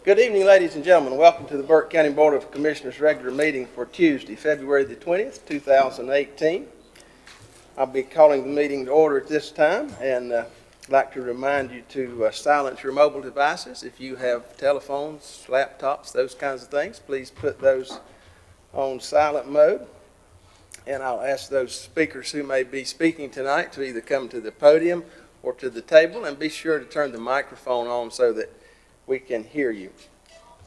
Good evening, ladies and gentlemen. Welcome to the Burke County Board of Commissioners regular meeting for Tuesday, February the 20th, 2018. I'll be calling the meeting to order at this time, and I'd like to remind you to silence your mobile devices. If you have telephones, laptops, those kinds of things, please put those on silent mode. And I'll ask those speakers who may be speaking tonight to either come to the podium or to the table, and be sure to turn the microphone on so that we can hear you.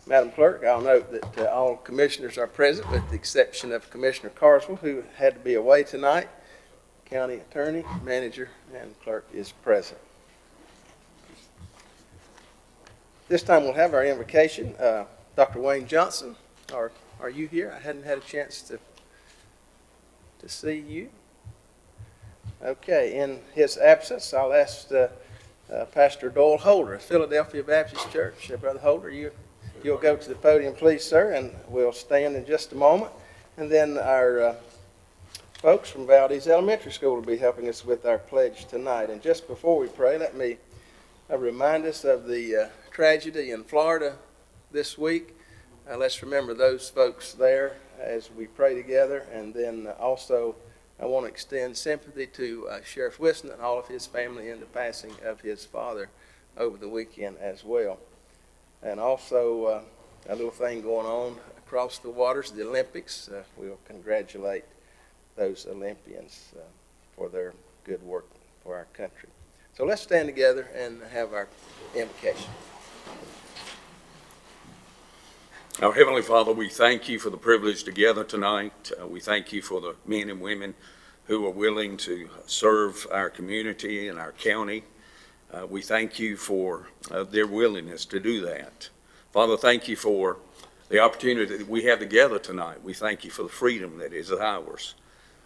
Madam Clerk, I'll note that all commissioners are present with the exception of Commissioner Carswell, who had to be away tonight. County Attorney, Manager, and Clerk is present. This time we'll have our invocation. Dr. Wayne Johnson, are you here? I hadn't had a chance to see you. Okay, in his absence, I'll ask Pastor Doyle Holder of Philadelphia Baptist Church. Brother Holder, you'll go to the podium, please, sir, and we'll stand in just a moment. And then our folks from Valdez Elementary School will be helping us with our pledge tonight. And just before we pray, let me remind us of the tragedy in Florida this week. Let's remember those folks there as we pray together. And then also I want to extend sympathy to Sheriff Wilson and all of his family in the passing of his father over the weekend as well. And also a little thing going on across the waters, the Olympics. We'll congratulate those Olympians for their good work for our country. So let's stand together and have our invocation. Our Heavenly Father, we thank you for the privilege to gather tonight. We thank you for the men and women who are willing to serve our community and our county. We thank you for their willingness to do that. Father, thank you for the opportunity that we have together tonight. We thank you for the freedom that is ours.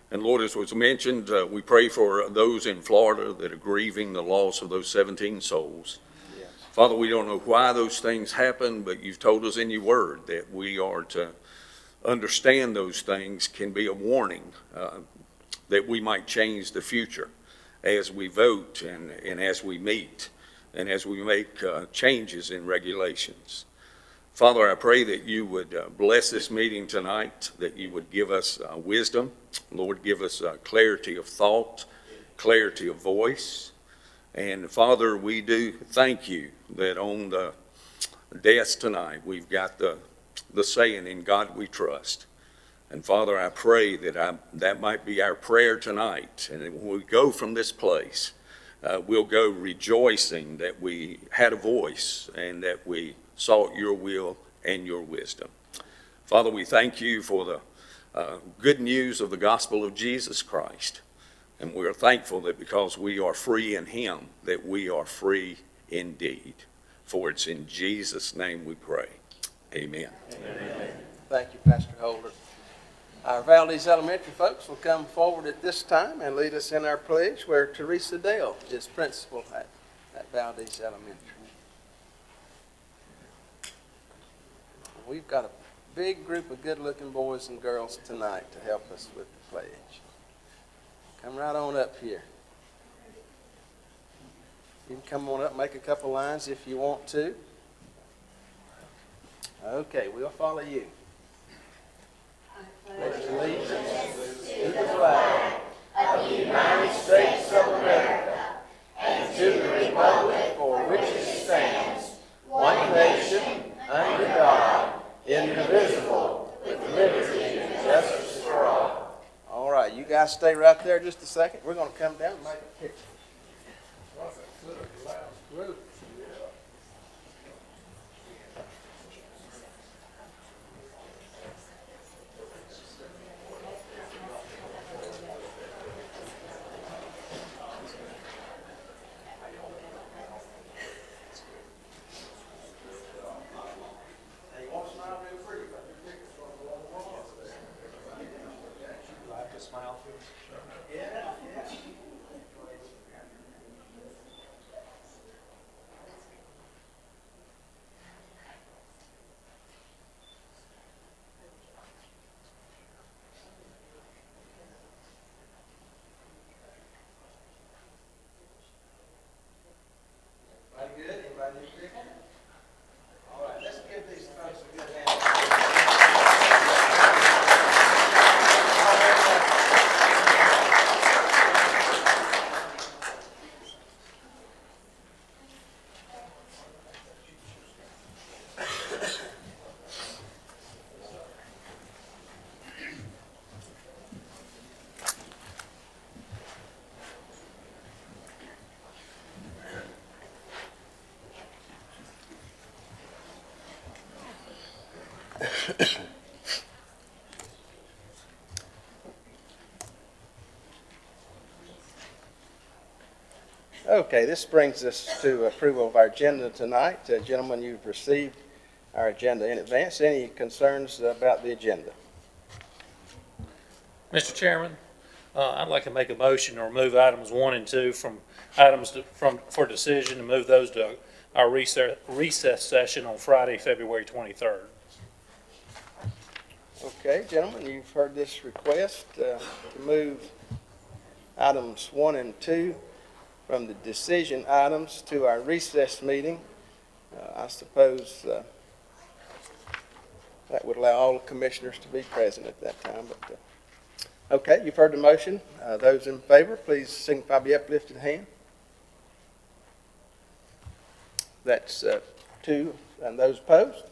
And Lord, as was mentioned, we pray for those in Florida that are grieving the loss of those 17 souls. Father, we don't know why those things happen, but you've told us in your word that we are to understand those things can be a warning that we might change the future as we vote and as we meet and as we make changes in regulations. Father, I pray that you would bless this meeting tonight, that you would give us wisdom. Lord, give us clarity of thought, clarity of voice. And Father, we do thank you that on the desk tonight, we've got the saying, "In God we trust." And Father, I pray that that might be our prayer tonight. And when we go from this place, we'll go rejoicing that we had a voice and that we sought your will and your wisdom. Father, we thank you for the good news of the gospel of Jesus Christ. And we are thankful that because we are free in him, that we are free indeed. For it's in Jesus' name we pray. Amen. Amen. Thank you, Pastor Holder. Our Valdez Elementary folks will come forward at this time and lead us in our pledge, where Teresa Dale is principal at Valdez Elementary. We've got a big group of good-looking boys and girls tonight to help us with the pledge. Come right on up here. You can come on up and make a couple lines if you want to. Okay, we'll follow you. I pledge allegiance to the flag of the United States of America and to the republic for which it stands, one nation, under God, indivisible, with liberty and justice for all. All right, you guys stay right there just a second. We're going to come down and make a picture. Okay, this brings us to approval of our agenda tonight. Gentlemen, you've received our agenda in advance. Any concerns about the agenda? Mr. Chairman, I'd like to make a motion to remove items 1 and 2 from items for decision and move those to our recess session on Friday, February 23rd. Okay, gentlemen, you've heard this request to move items 1 and 2 from the decision items to our recess meeting. I suppose that would allow all the commissioners to be present at that time. But okay, you've heard the motion. Those in favor, please signify by uplifted hand. That's 2, and those opposed?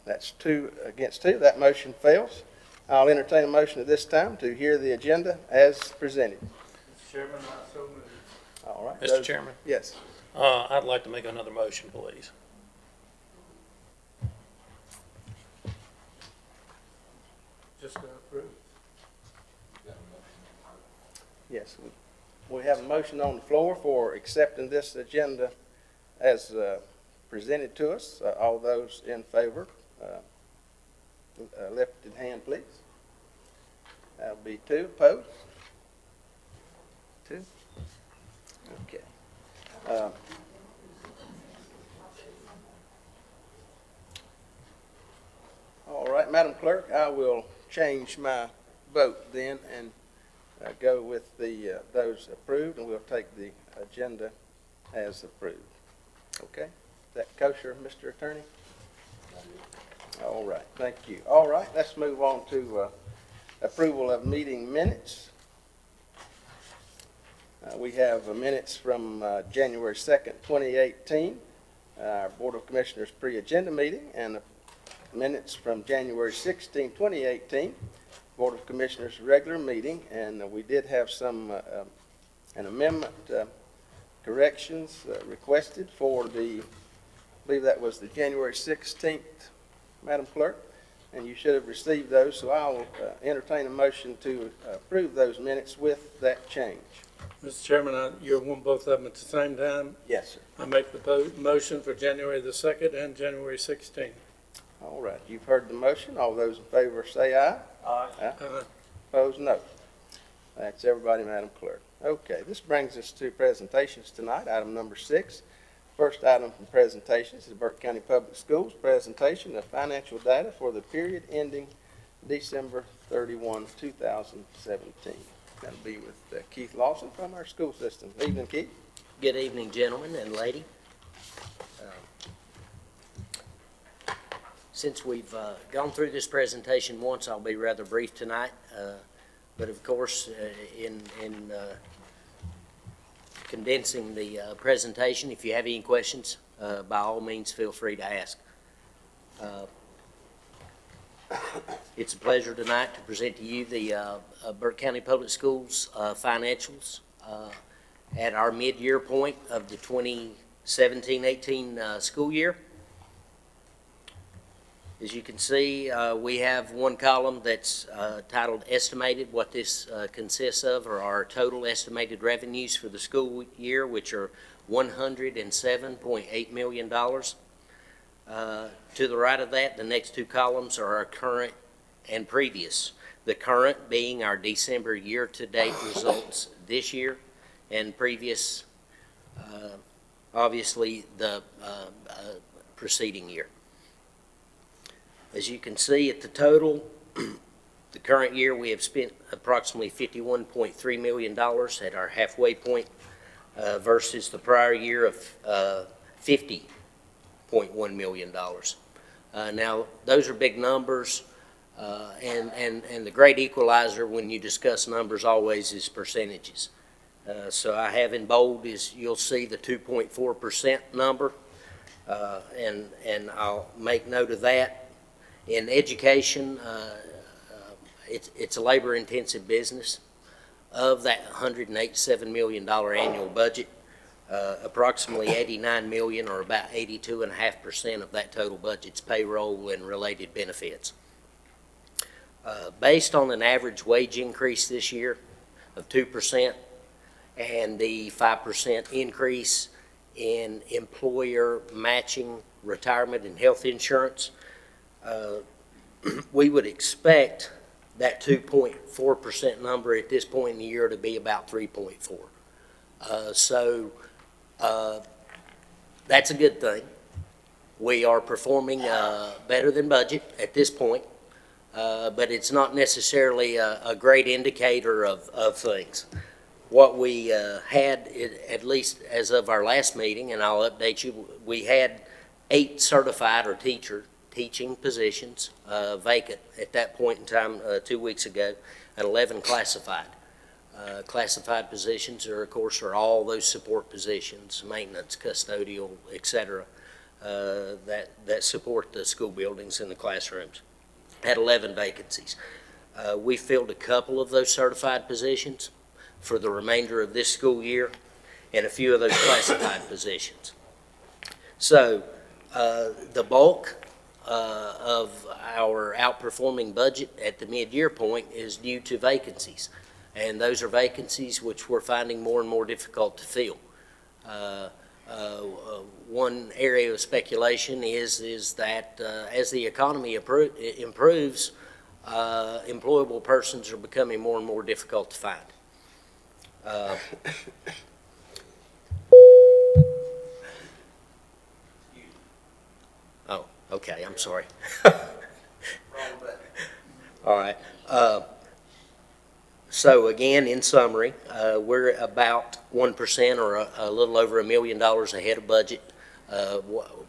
That's 2 against 2. That motion fails. I'll entertain a motion at this time to hear the agenda as presented. Mr. Chairman, I so move. All right. Mr. Chairman, Yes. I'd like to make another motion, please. Just to approve. Yes. We have a motion on the floor for accepting this agenda as presented to us. All those in favor, lifted hand, please. That'll be 2. Opposed? 2. Okay. All right, Madam Clerk, I will change my vote then and go with the those approved, and we'll take the agenda as approved. Okay? Is that kosher, Mr. Attorney? All right, thank you. All right, let's move on to approval of meeting minutes. We have minutes from January 2nd, 2018, our Board of Commissioners pre-agenda meeting, and minutes from January 16, 2018, Board of Commissioners regular meeting, and we did have some an amendment corrections requested for the, I believe that was the January 16th, Madam Clerk, and you should have received those, so I'll entertain a motion to approve those minutes with that change. Mr. Chairman, you want both of them at the same time? Yes, sir. I make the motion for January the 2nd and January 16th. All right, you've heard the motion. All those in favor say aye. Aye. Opposed, no. That's everybody, Madam Clerk. Okay, this brings us to presentations tonight, item number 6. First item from presentations is Burke County Public Schools presentation of financial data for the period ending December 31, 2017. That'll be with Keith Lawson from our school system. Evening, Keith. Good evening, gentlemen and lady. Since we've gone through this presentation once, I'll be rather brief tonight. But of course, in condensing the presentation, if you have any questions, by all means, feel free to ask. It's a pleasure tonight to present to you the Burke County Public Schools financials at our mid-year point of the 2017-18 school year. As you can see, we have one column that's titled Estimated. What this consists of are our total estimated revenues for the school year, which are $107.8 million. To the right of that, the next 2 columns are our current and previous. The current being our December year-to-date results this year, and previous, obviously, the preceding year. As you can see at the total, the current year we have spent approximately $51.3 million at our halfway point versus the prior year of $50.1 million. Now, those are big numbers, and the great equalizer when you discuss numbers always is percentages. So I have in bold is you'll see the 2.4% number, and I'll make note of that. In education, it's a labor-intensive business. Of that $187 million annual budget, Approximately 89 million, or about 82.5% of that total budget's payroll and related benefits. Based on an average wage increase this year of 2% and the 5% increase in employer matching retirement and health insurance, we would expect that 2.4% number at this point in the year to be about 3.4. So that's a good thing. We are performing better than budget at this point, but it's not necessarily a great indicator of things. What we had, at least as of our last meeting, and I'll update you, we had 8 certified or teaching positions vacant at that point in time 2 weeks ago, and 11 classified. Classified positions are, of course, are all those support positions, maintenance, custodial, et cetera, that support the school buildings and the classrooms. Had 11 vacancies. We filled a couple of those certified positions for the remainder of this school year, and a few of those classified positions. So the bulk of our outperforming budget at the mid-year point is due to vacancies. And those are vacancies which we're finding more and more difficult to fill. One area of speculation is that as the economy improves, employable persons are becoming more and more difficult to find. Oh, okay, I'm sorry. All right. So again, in summary, we're about 1% or a little over $1 million ahead of budget.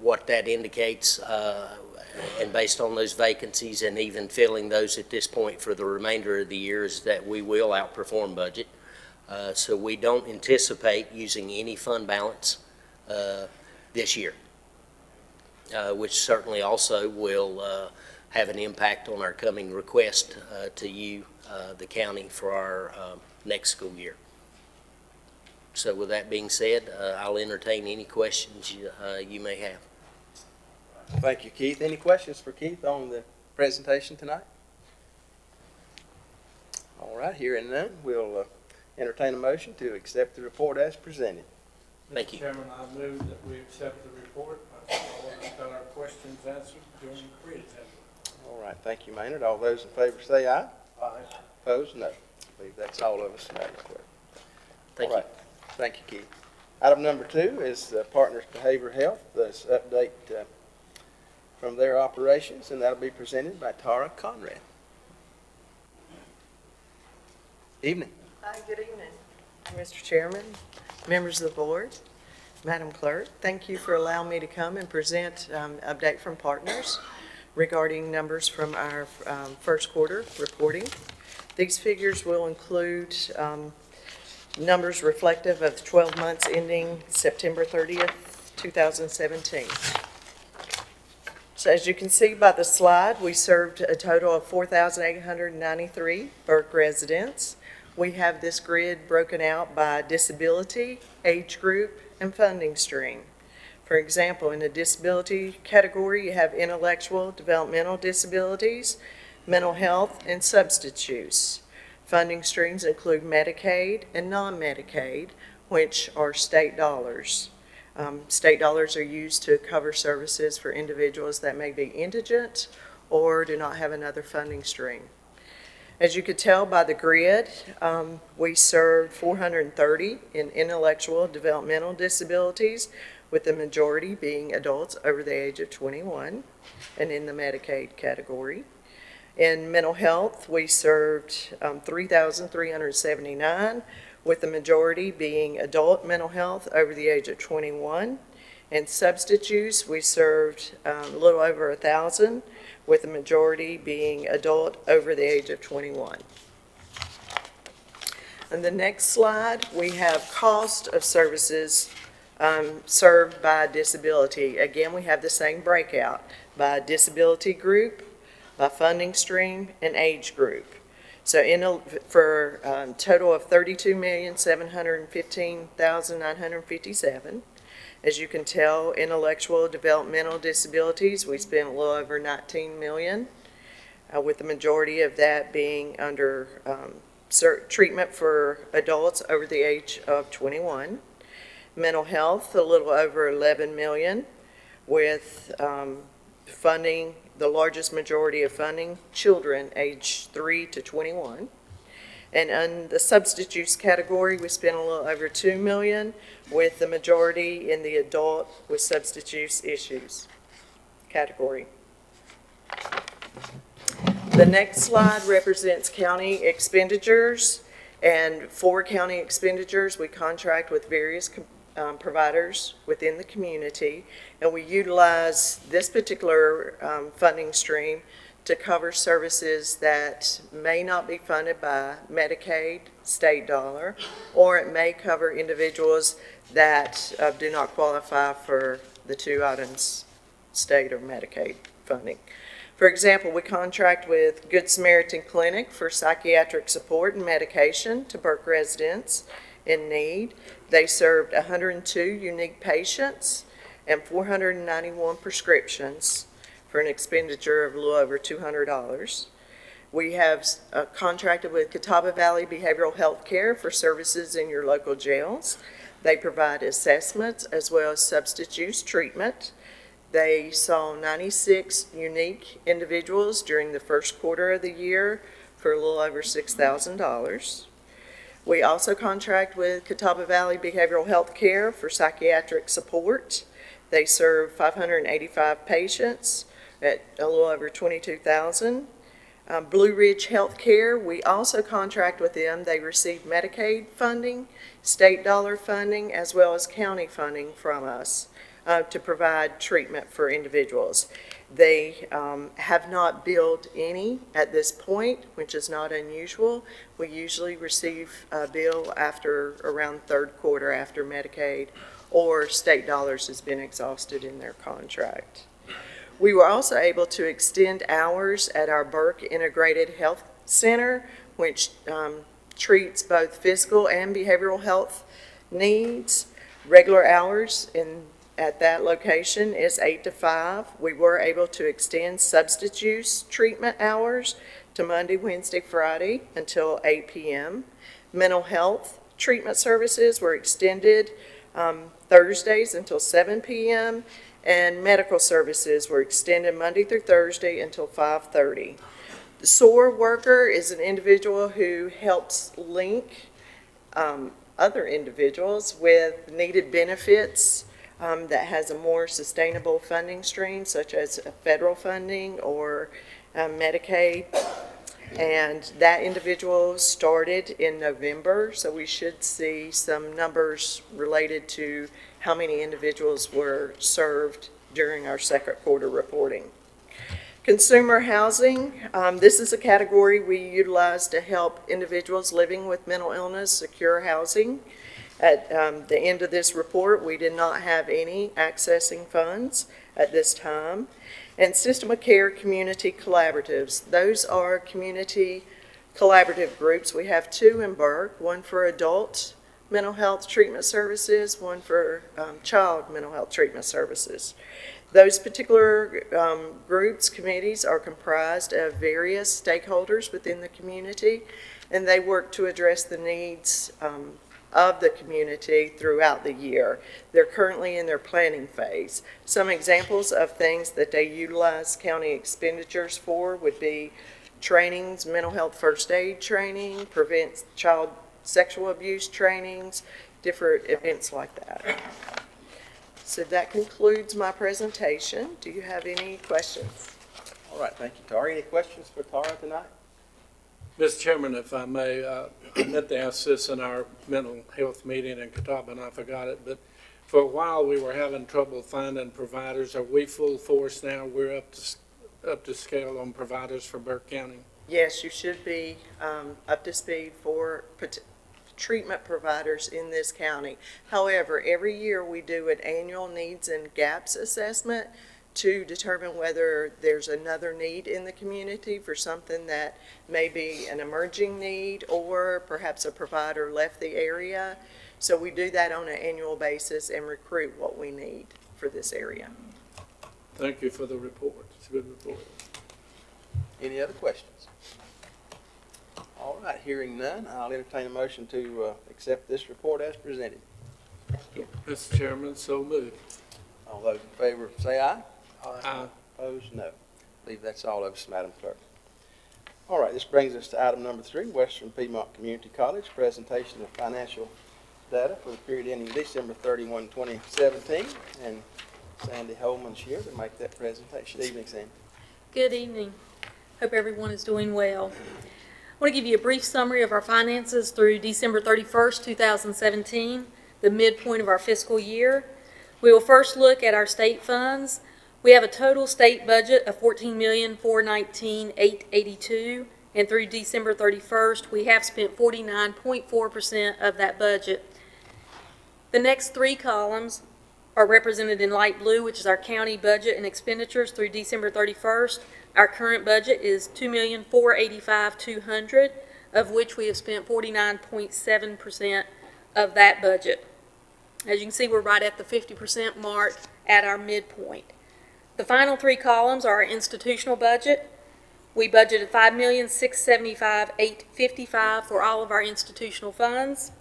What that indicates, and based on those vacancies and even filling those at this point for the remainder of the year, is that we will outperform budget. So we don't anticipate using any fund balance this year, which certainly also will have an impact on our coming request to you, the county, for our next school year. So with that being said, I'll entertain any questions you may have. Thank you, Keith. Any questions for Keith on the presentation tonight? All right, hearing none, we'll entertain a motion to accept the report as presented. Thank you. Mr. Chairman, I move that we accept the report. I think all of us got our questions answered during the presentation. All right, thank you, Maynard. All those in favor say aye. Aye. Opposed, no. I believe that's all of us, Madam Clerk. Thank All you. right. Thank you, Keith. Item number 2 is Partners Behavior Health, this update from their operations, and that'll be presented by Tara Conrad. Evening. Hi, good evening, Mr. Chairman, members of the board, Madam Clerk. Thank you for allowing me to come and present update from Partners regarding numbers from our first quarter reporting. These figures will include numbers reflective of the 12 months ending September 30th, 2017. So as you can see by the slide, we served a total of 4,893 Burke residents. We have this grid broken out by disability, age group, and funding stream. For example, in the disability category, you have intellectual, developmental disabilities, mental health, and substance use. Funding streams include Medicaid and non-Medicaid, which are state dollars. State dollars are used to cover services for individuals that may be indigent or do not have another funding stream. As you could tell by the grid, we served 430 in intellectual developmental disabilities, with the majority being adults over the age of 21 and in the Medicaid category. In mental health, we served 3,379, with the majority being adult mental health over the age of 21. And substance use, we served a little over 1,000, with the majority being adult over the age of 21. On the next slide, we have cost of services served by disability. Again, we have the same breakout by disability group, by funding stream, and age group. So for total of $32,715,957. As you can tell, intellectual developmental disabilities, we spent a little over $19 million, with the majority of that being under treatment for adults over the age of 21. Mental health, a little over $11 million, with funding, the largest majority of funding, children aged 3 to 21. And in the substance use category, we spent a little over $2 million, with the majority in the adult with substance use issues category. The next slide represents county expenditures, and for county expenditures, we contract with various providers within the community, and we utilize this particular funding stream to cover services that may not be funded by Medicaid, state dollar, or it may cover individuals that do not qualify for the two items, state or Medicaid funding. For example, we contract with Good Samaritan Clinic for psychiatric support and medication to Burke residents in need. They served 102 unique patients and 491 prescriptions for an expenditure of a little over $200. We have contracted with Catawba Valley Behavioral Health Care for services in your local jails. They provide assessments as well as substance use treatment. They saw 96 unique individuals during the first quarter of the year for a little over $6,000. We also contract with Catawba Valley Behavioral Health Care for psychiatric support. They serve 585 patients at a little over $22,000. Blue Ridge Health Care, we also contract with them. They receive Medicaid funding, state dollar funding, as well as county funding from us to provide treatment for individuals. They have not billed any at this point, which is not unusual. We usually receive a bill after around third quarter after Medicaid or state dollars has been exhausted in their contract. We were also able to extend hours at our Burke Integrated Health Center, which treats both physical and behavioral health needs. Regular hours at that location is 8 to 5. We were able to extend substance use treatment hours to Monday, Wednesday, Friday until 8 p.m. Mental health treatment services were extended Thursdays until 7 p.m. and medical services were extended Monday through Thursday until 5:30. The SOAR worker is an individual who helps link other individuals with needed benefits that has a more sustainable funding stream, such as federal funding or Medicaid. And that individual started in November, so we should see some numbers related to how many individuals were served during our second quarter reporting. Consumer housing, this is a category we utilize to help individuals living with mental illness secure housing. At the end of this report, we did not have any accessing funds at this time. And System of Care Community Collaboratives, those are community collaborative groups. We have two in Burke, one for adult mental health treatment services, one for child mental health treatment services. Those particular groups, committees, are comprised of various stakeholders within the community, and they work to address the needs of the community throughout the year. They're currently in their planning phase. Some examples of things that they utilize county expenditures for would be trainings, mental health first aid training, prevent child sexual abuse trainings, different events like that. So that concludes my presentation. Do you have any questions? All right, thank you, Tara. Any questions for Tara tonight? Mr. Chairman, if I may, I meant to ask this in our mental health meeting in Catawba, and I forgot it, but for a while we were having trouble finding providers. Are we full force now? We're up to scale on providers for Burke County? Yes, you should be up to speed for treatment providers in this county. However, every year we do an annual needs and gaps assessment to determine whether there's another need in the community for something that may be an emerging need, or perhaps a provider left the area. So we do that on an annual basis and recruit what we need for this area. Thank you for the report. It's a good report. Any other questions? All right, hearing none, I'll entertain a motion to accept this report as presented. Mr. Chairman, so moved. All those in favor say aye. Aye. Opposed, no. I believe that's all of us, Madam Clerk. All right, this brings us to item number 3, Western Piedmont Community College, presentation of financial data for the period ending December 31, 2017. And Sandy Holman's here to make that presentation. Evening, Sandy. Good evening. Hope everyone is doing well. I want to give you a brief summary of our finances through December 31st, 2017, the midpoint of our fiscal year. We will first look at our state funds. We have a total state budget of $14,419,882, and through December 31st, we have spent 49.4% of that budget. The next 3 columns are represented in light blue, which is our county budget and expenditures through December 31st. Our current budget is $2,485,200, of which we have spent 49.7% of that budget. As you can see, we're right at the 50% mark at our midpoint. The final 3 columns are our institutional budget. We budgeted $5,675,855 for all of our institutional funds.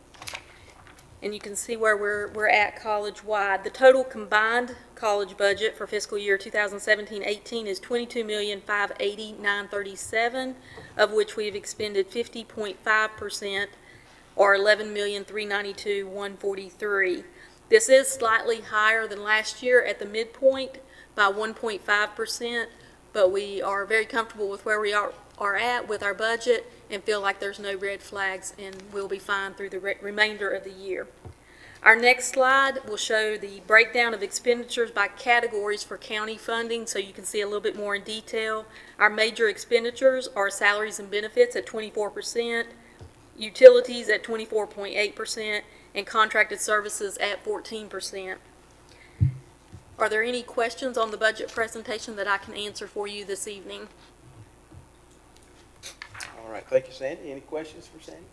And you can see where we're at college-wide. The total combined college budget for fiscal year 2017-18 is $22,580,937, of which we have expended 50.5%, or $11,392,143. This is slightly higher than last year at the midpoint by 1.5%, but we are very comfortable with where we are at with our budget and feel like there's no red flags, and we'll be fine through the remainder of the year. Our next slide will show the breakdown of expenditures by categories for county funding, so you can see a little bit more in detail. Our major expenditures are salaries and benefits at 24%, utilities at 24.8%, and contracted services at 14%. Are there any questions on the budget presentation that I can answer for you this evening? All right, thank you, Sandy. Any questions for Sandy?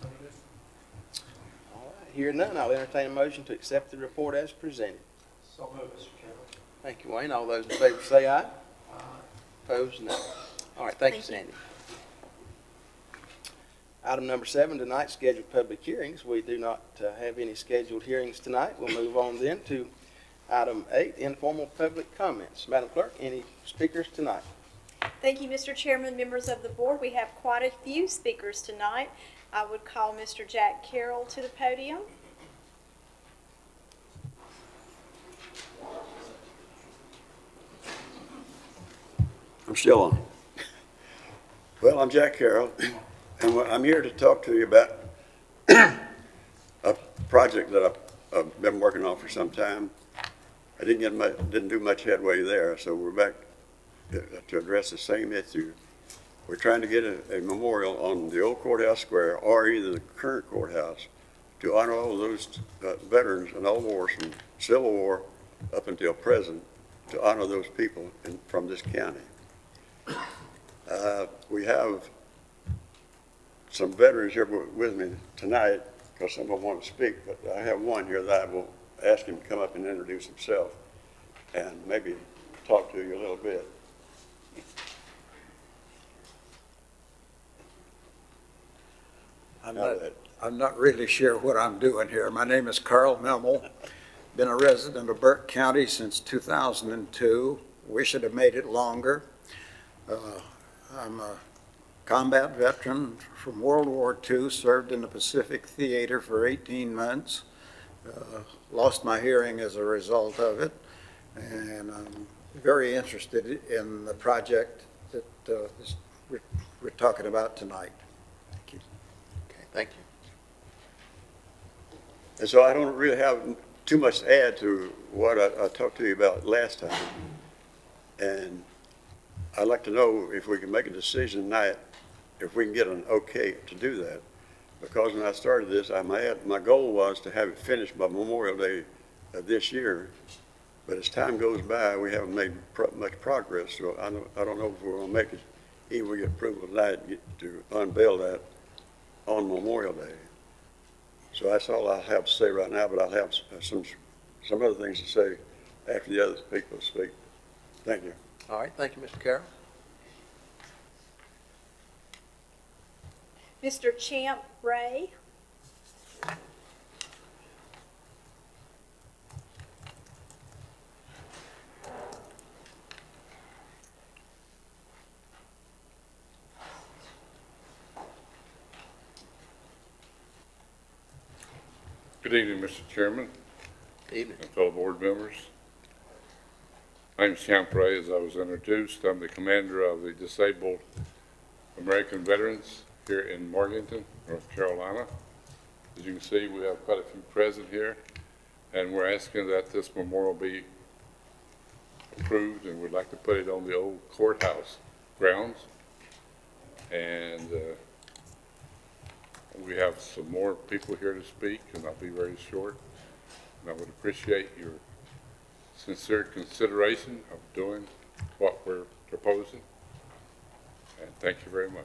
All right, hearing none, I'll entertain a motion to accept the report as presented. So moved, Mr. Chairman. Thank you, Wayne. All those in favor say aye. Opposed, no. All right, thank you, Thank Sandy. Item number 7, tonight's scheduled public hearings. We do not have any scheduled hearings tonight. We'll move on then to item 8, informal public comments. Madam Clerk, any speakers tonight? Thank you, Mr. Chairman, members of the board. We have quite a few speakers tonight. I would call Mr. Jack Carroll to the podium. I'm still on. Well, I'm Jack Carroll, and I'm here to talk to you about a project that I've been working on for some time. I didn't do much headway there, so we're back to address the same issue. We're trying to get a memorial on the old courthouse square, or either the current courthouse, to honor all those veterans in all wars, from Civil War up until present, to honor those people from this county. We have some veterans here with me tonight, because some of them want to speak, but I have one here that I will ask him to come up and introduce himself and maybe talk to you a little bit. I'm not really sure what I'm doing here. My name is Carl Memel. Been a resident of Burke County since 2002. Wish I'd have made it longer. I'm a combat veteran from World War II, served in the Pacific Theater for 18 months. Lost my hearing as a result of it, and I'm very interested in the project that we're talking about tonight. Thank you. Okay, thank you. And so I don't really have too much to add to what I talked to you about last time. And I'd like to know if we can make a decision tonight, if we can get an okay to do that. Because when I started this, my goal was to have it finished by Memorial Day of this year. But as time goes by, we haven't made much progress, so I don't know if we're gonna make it, even we get approval tonight, to unveil that on Memorial Day. So that's all I'll have to say right now, but I'll have some other things to say after the other people speak. Thank you. All right, thank you, Mr. Carroll. Mr. Champ Ray. Good evening, Mr. Chairman Evening. and fellow board members. My name is Champ Ray, as I was introduced. I'm the commander of the Disabled American Veterans here in Morganton, North Carolina. As you can see, we have quite a few present here, and we're asking that this memorial be approved, and we'd like to put it on the old courthouse grounds. And we have some more people here to speak, and I'll be very short. And I would appreciate your sincere consideration of doing what we're proposing. And thank you very much.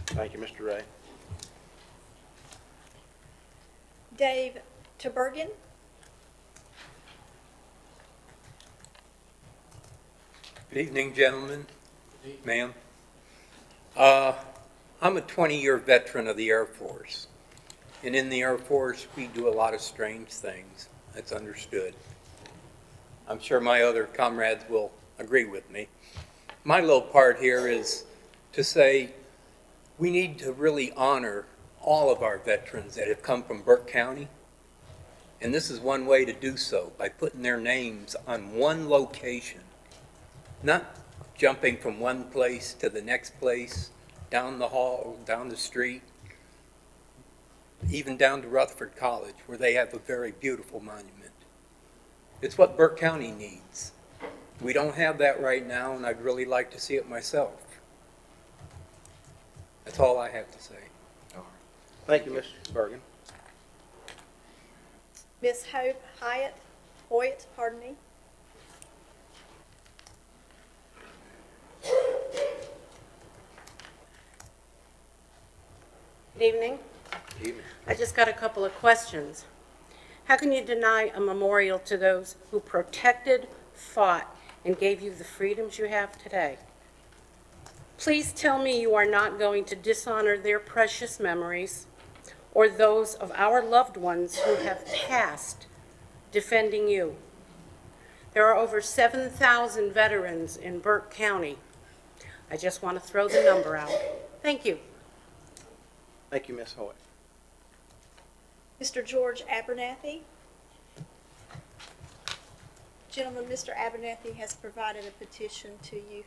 Thank you, Mr. Ray. Dave Tubergen. Good evening, gentlemen, ma'am. I'm a 20-year veteran of the Air Force, and in the Air Force, we do a lot of strange things. That's understood. I'm sure my other comrades will agree with me. My little part here is to say we need to really honor all of our veterans that have come from Burke County, and this is one way to do so, by putting their names on one location, not jumping from one place to the next place, down the hall, down the street, even down to Rutherford College, where they have a very beautiful monument. It's what Burke County needs. We don't have that right now, and I'd really like to see it myself. That's all I have to say. Thank you, Mr. Bergen. Miss Hope Hoyt, pardon me. Good evening. Evening. I just got a couple of questions. How can you deny a memorial to those who protected, fought, and gave you the freedoms you have today? Please tell me you are not going to dishonor their precious memories or those of our loved ones who have passed defending you. There are over 7,000 veterans in Burke County. I just want to throw the number out. Thank you. Thank you, Ms. Hoyt. Mr. George Abernathy. Gentlemen, Mr. Abernathy has provided a petition to you.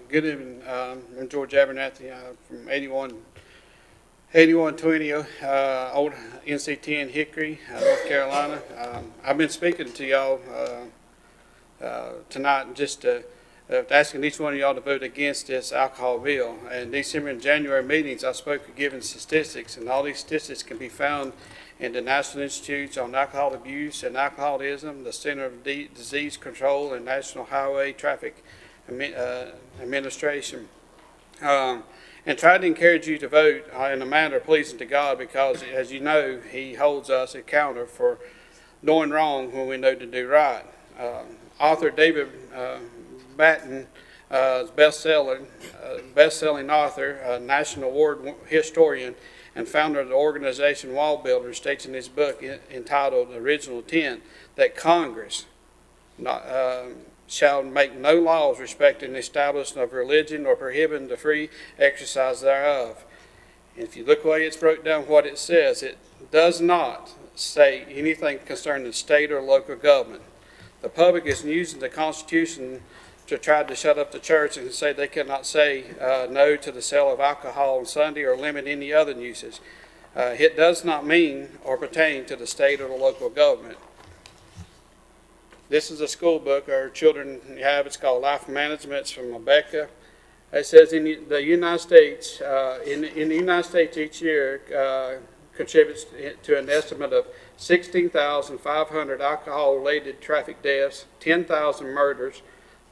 Good evening. I'm George Abernathy from 8120 Old NC10 Hickory, North Carolina. I've been speaking to y'all tonight just asking each one of y'all to vote against this alcohol bill. In December and January meetings, I spoke of giving statistics, and all these statistics can be found in the National Institutes on Alcohol Abuse and Alcoholism, the Center of Disease Control, and National Highway Traffic Administration, and tried to encourage you to vote in a manner pleasing to God, because, as you know, He holds us accountable for doing wrong when we know to do right. Author David Batten, best-selling author, national award historian, and founder of the organization Wall Builders, states in his book entitled Original Intent that Congress shall make no laws respecting the establishment of religion or prohibiting the free exercise thereof. And if you look the way it's broke down what it says, it does not say anything concerning state or local government. The public is using the Constitution to try to shut up the church and say they cannot say no to the sale of alcohol on Sunday or limit any other uses. It does not mean or pertain to the state or the local government. This is a school book our children have. It's called Life Management. It's from Rebecca It says in the United States, in the United States each year contributes to an estimate of 16,500 alcohol-related traffic deaths, 10,000 murders,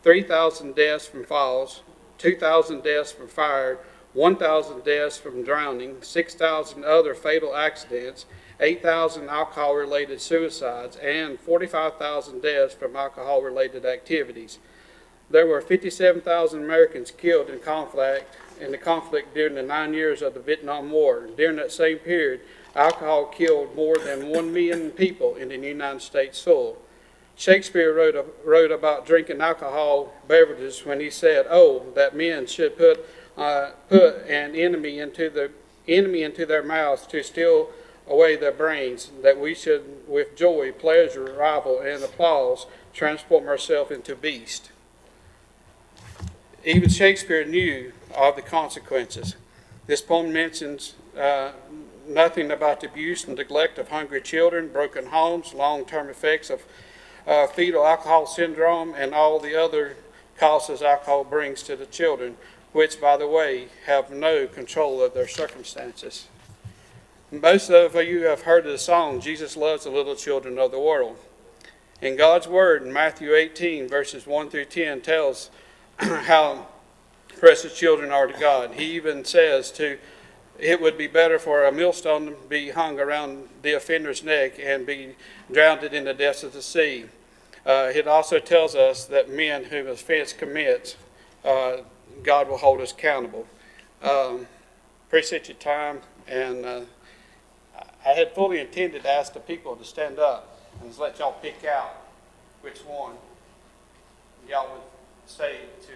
3,000 deaths from falls, 2,000 deaths from fire, 1,000 deaths from drowning, 6,000 other fatal accidents, 8,000 alcohol-related suicides, and 45,000 deaths from alcohol-related activities. There were 57,000 Americans killed in the conflict during the 9 years of the Vietnam War. During that same period, alcohol killed more than 1 million people in the United States soil. Shakespeare wrote about drinking alcohol beverages when he said, "Oh, that men should put an enemy into their mouths to steal away their brains, that we should with joy, pleasure, rival, and applause transform ourselves into beasts." Even Shakespeare knew of the consequences. This poem mentions nothing about the abuse and neglect of hungry children, broken homes, long-term effects of fetal alcohol syndrome, and all the other causes alcohol brings to the children, which, by the way, have no control of their circumstances. Most of you have heard of the song, "Jesus Loves the Little Children of the World." In God's Word, in Matthew 18, verses 1 through 10, tells how precious children are to God. He even says it would be better for a millstone to be hung around the offender's neck and be drowned in the depths of the sea. It also tells us that men whom offense commits, God will hold us accountable. Appreciate your time, and I had fully intended to ask the people to stand up and just let y'all pick out which one y'all would say to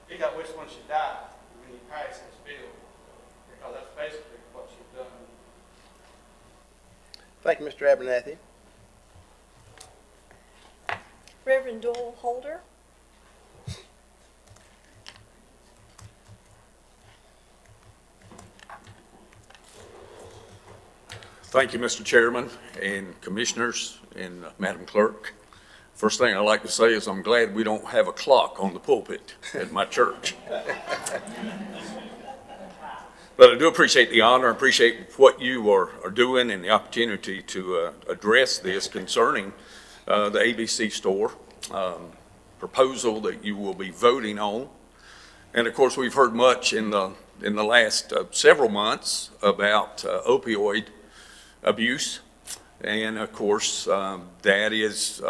pick out which one should die when you pass this bill, because that's basically what you've done. Thank you, Mr. Abernathy. Reverend Doyle Holder. Thank you, Mr. Chairman and Commissioners and Madam Clerk. First thing I'd like to say is I'm glad we don't have a clock on the pulpit at my church. But I do appreciate the honor, appreciate what you are doing and the opportunity to address this concerning the ABC store proposal that you will be voting on. And of course, we've heard much in the last several months about opioid abuse. And of course, that is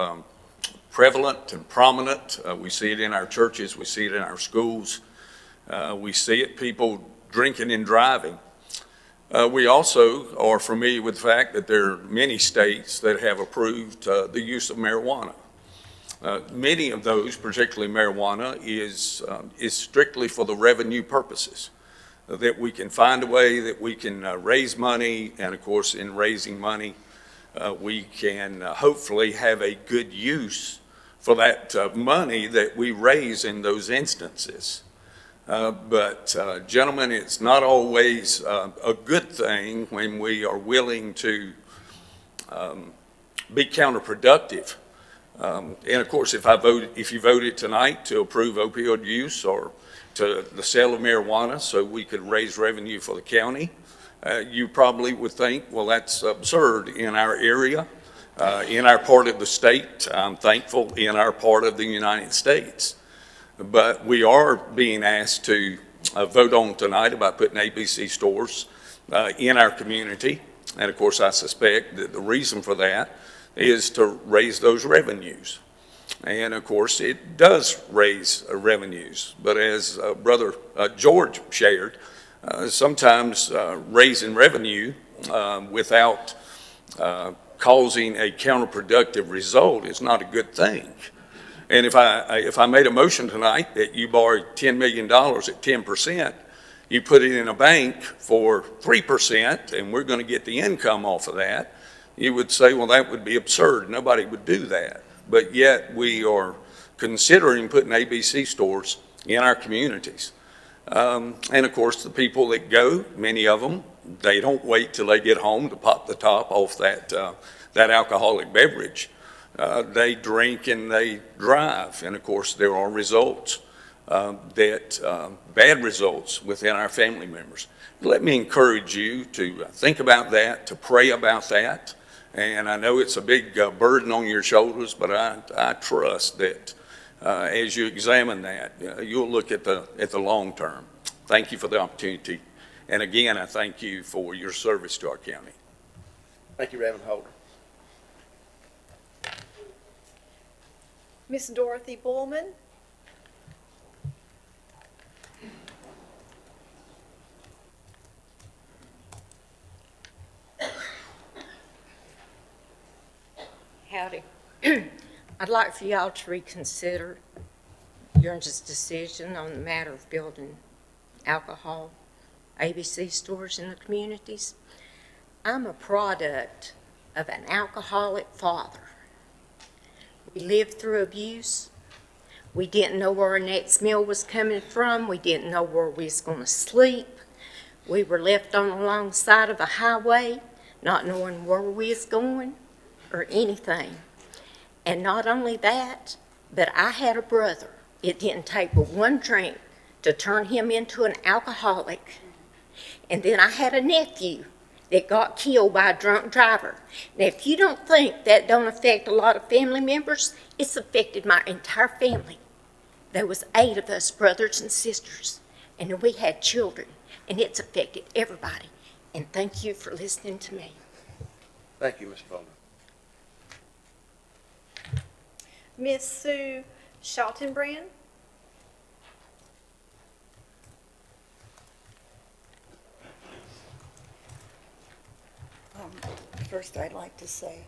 prevalent and prominent. We see it in our churches, we see it in our schools, we see it people drinking and driving. We also are familiar with the fact that there are many states that have approved the use of marijuana. Many of those, particularly marijuana, is strictly for the revenue purposes, that we can find a way that we can raise money, and of course in raising money we can hopefully have a good use for that money that we raise in those instances. But gentlemen, it's not always a good thing when we are willing to be counterproductive. And of course, if you voted tonight to approve opioid use or to the sale of marijuana so we could raise revenue for the county, you probably would think, well, that's absurd in our area, in our part of the state. I'm thankful in our part of the United States. But we are being asked to vote on tonight about putting ABC stores in our community. And of course, I suspect that the reason for that is to raise those revenues. And of course, it does raise revenues. But as Brother George shared, sometimes raising revenue without causing a counterproductive result is not a good thing. And if I made a motion tonight that you borrowed $10 million at 10%, you put it in a bank for 3%, and we're going to get the income off of that, you would say, well, that would be absurd. Nobody would do that. But yet we are considering putting ABC stores in our communities. And of course, the people that go, many of them, they don't wait till they get home to pop the top off that alcoholic beverage. They drink and they drive, and of course there are results bad results within our family members. Let me encourage you to think about that, to pray about that. And I know it's a big burden on your shoulders, but I trust that as you examine that, you'll look at the long term. Thank you for the opportunity. And again, I thank you for your service to our county. Thank you, Reverend Holder. Miss Dorothy Bullman. Howdy. I'd like for y'all to reconsider your decision on the matter of building alcohol ABC stores in the communities. I'm a product of an alcoholic father. We lived through abuse. We didn't know where our next meal was coming from. We didn't know where we was going to sleep. We were left on the wrong side of a highway, not knowing where we was going or anything. And not only that, but I had a brother. It didn't take but one drink to turn him into an alcoholic. And then I had a nephew that got killed by a drunk driver. Now, if you don't think that don't affect a lot of family members, it's affected my entire family. There was 8 of us, brothers and sisters, and then we had children, and it's affected everybody. And thank you for listening to me. Thank you, Ms. Bowman. Miss Sue Schottenbrand. First, I'd like to say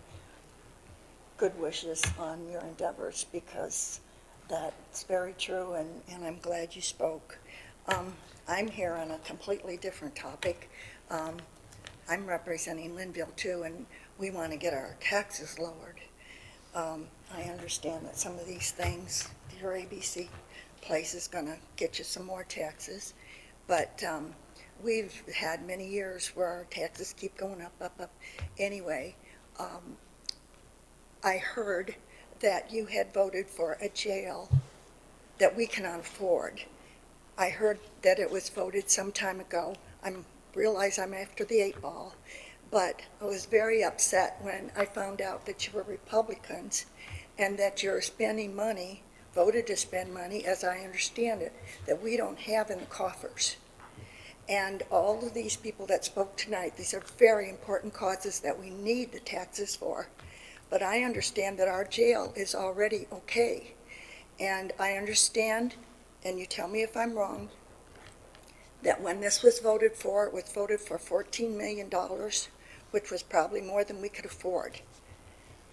good wishes on your endeavors, because that's very true, and I'm glad you spoke. I'm here on a completely different topic. I'm representing Linville too, and we want to get our taxes lowered. I understand that some of these things, your ABC place is going to get you some more taxes, but we've had many years where our taxes keep going up. Anyway, I heard that you had voted for a jail that we cannot afford. I heard that it was voted some time ago. I realize I'm after the 8 ball, but I was very upset when I found out that you were Republicans and that you're spending money, voted to spend money, as I understand it, that we don't have in the coffers. And all of these people that spoke tonight, these are very important causes that we need the taxes for. But I understand that our jail is already okay. And I understand, and you tell me if I'm wrong, that when this was voted for, it was voted for $14 million, which was probably more than we could afford.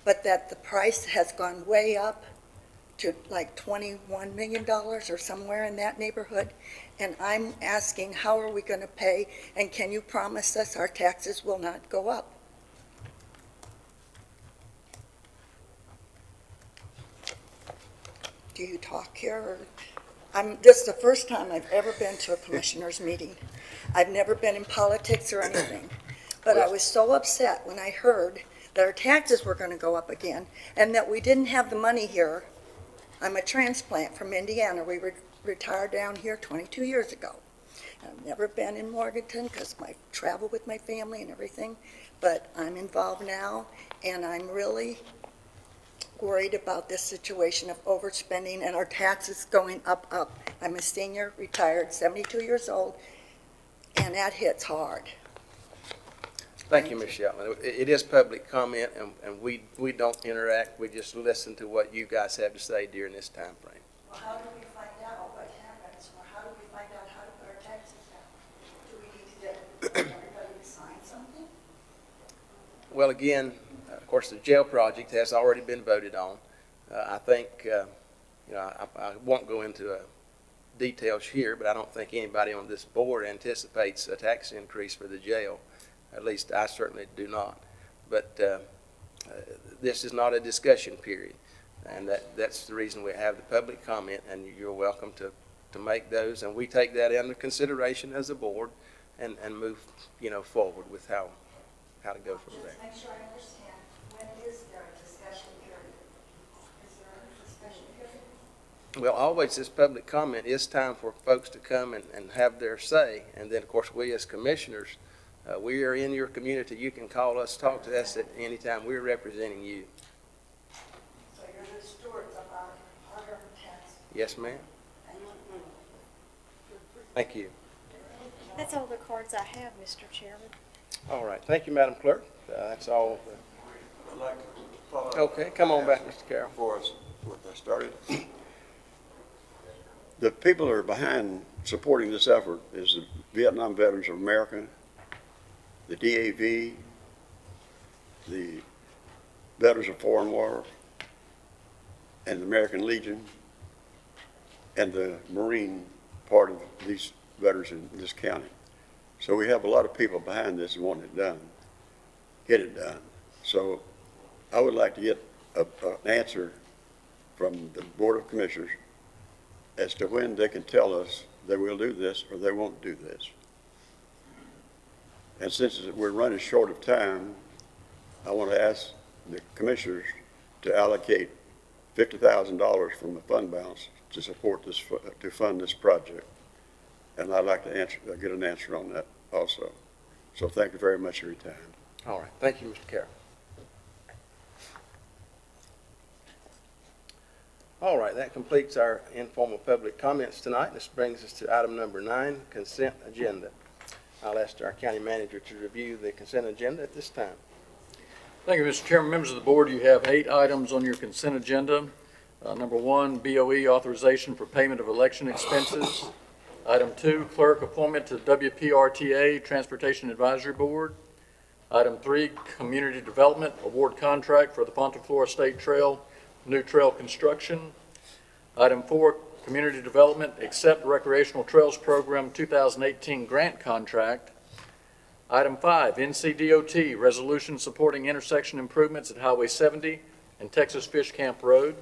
But that the price has gone way up to like $21 million or somewhere in that neighborhood. And I'm asking, how are we going to pay, and can you promise us our taxes will not go up? Do you talk here? This is the first time I've ever been to a commissioners meeting. I've never been in politics or anything. But I was so upset when I heard that our taxes were going to go up again and that we didn't have the money here. I'm a transplant from Indiana. We retired down here 22 years ago. I've never been in Morganton because I travel with my family and everything, but I'm involved now, and I'm really worried about this situation of overspending and our taxes going up. I'm a senior, retired, 72 years old, and that hits hard. Thank you, Ms. Shelton. It is public comment, and we don't interact. We just listen to what you guys have to say during this time frame. Well, how do we find out what happens, or how do we find out how to put our taxes down? Do we need to get everybody to sign something? Well, again, of course, the jail project has already been voted on. I think, I won't go into details here, but I don't think anybody on this board anticipates a tax increase for the jail. At least I certainly do not. But this is not a discussion period, and that's the reason we have the public comment, and you're welcome to make those, and we take that into consideration as a board and move forward with how to go from there. Just make sure I understand, when is there a discussion period? Is there a discussion period? Well, always this public comment is time for folks to come and have their say. And then, of course, we as commissioners, we are in your community. You can call us, talk to us at any time. We're representing you. So you're the stewards of our habitats. Yes, ma'am. Thank you. That's all the cards I have, Mr. Chairman. All right. Thank you, Madam Clerk. That's all. I'd like to follow up. Okay, come on back, Mr. Carroll. Before I started. The people who are behind supporting this effort is the Vietnam Veterans of America, the DAV, the Veterans of Foreign War, and the American Legion, and the Marine part of these veterans in this county. So we have a lot of people behind this wanting it done, get it done. So I would like to get an answer from the Board of Commissioners as to when they can tell us they will do this or they won't do this. And since we're running short of time, I want to ask the commissioners to allocate $50,000 from the fund balance to support this, to fund this project. And I'd like to get an answer on that also. So thank you very much for your time. All right. Thank you, Mr. Carroll. All right, that completes our informal public comments tonight. This brings us to item number 9, consent agenda. I'll ask our county manager to review the consent agenda at this time. Thank you, Mr. Chairman. Members of the board, you have 8 items on your consent agenda. Number 1, BOE authorization for payment of election expenses. Item 2, clerk appointment to WPRTA Transportation Advisory Board. Item 3, community development award contract for the Ponte Flora State Trail new trail construction. Item 4, community development, accept recreational trails program 2018 grant contract. Item 5, NCDOT resolution supporting intersection improvements at Highway 70 and Texas Fish Camp Road.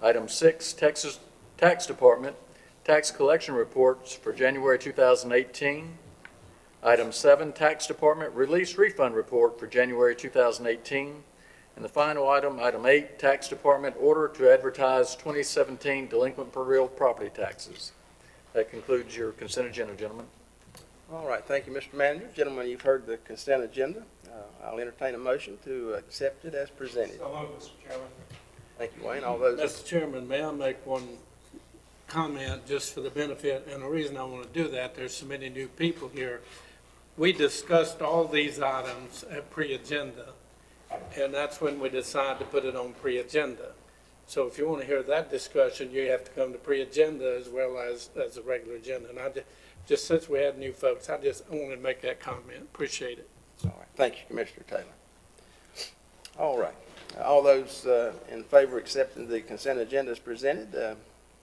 Item 6, Texas Tax Department tax collection reports for January 2018. Item 7, Tax Department release refund report for January 2018. And the final item, item 8, Tax Department order to advertise 2017 delinquent per real property taxes. That concludes your consent agenda, gentlemen. All right, thank you, Mr. Manager. Gentlemen, you've heard the consent agenda. I'll entertain a motion to accept it as presented. So moved, Mr. Chairman. Thank you, Wayne. All those. Mr. Chairman, may I make one comment just for the benefit? And the reason I want to do that, there's so many new people here. We discussed all these items at pre-agenda, and that's when we decide to put it on pre-agenda. So if you want to hear that discussion, you have to come to pre-agenda as well as the regular agenda. And I just since we had new folks, I wanted to make that comment. Appreciate it. All right, thank you, Commissioner Taylor. All right, all those in favor of accepting the consent agenda as presented,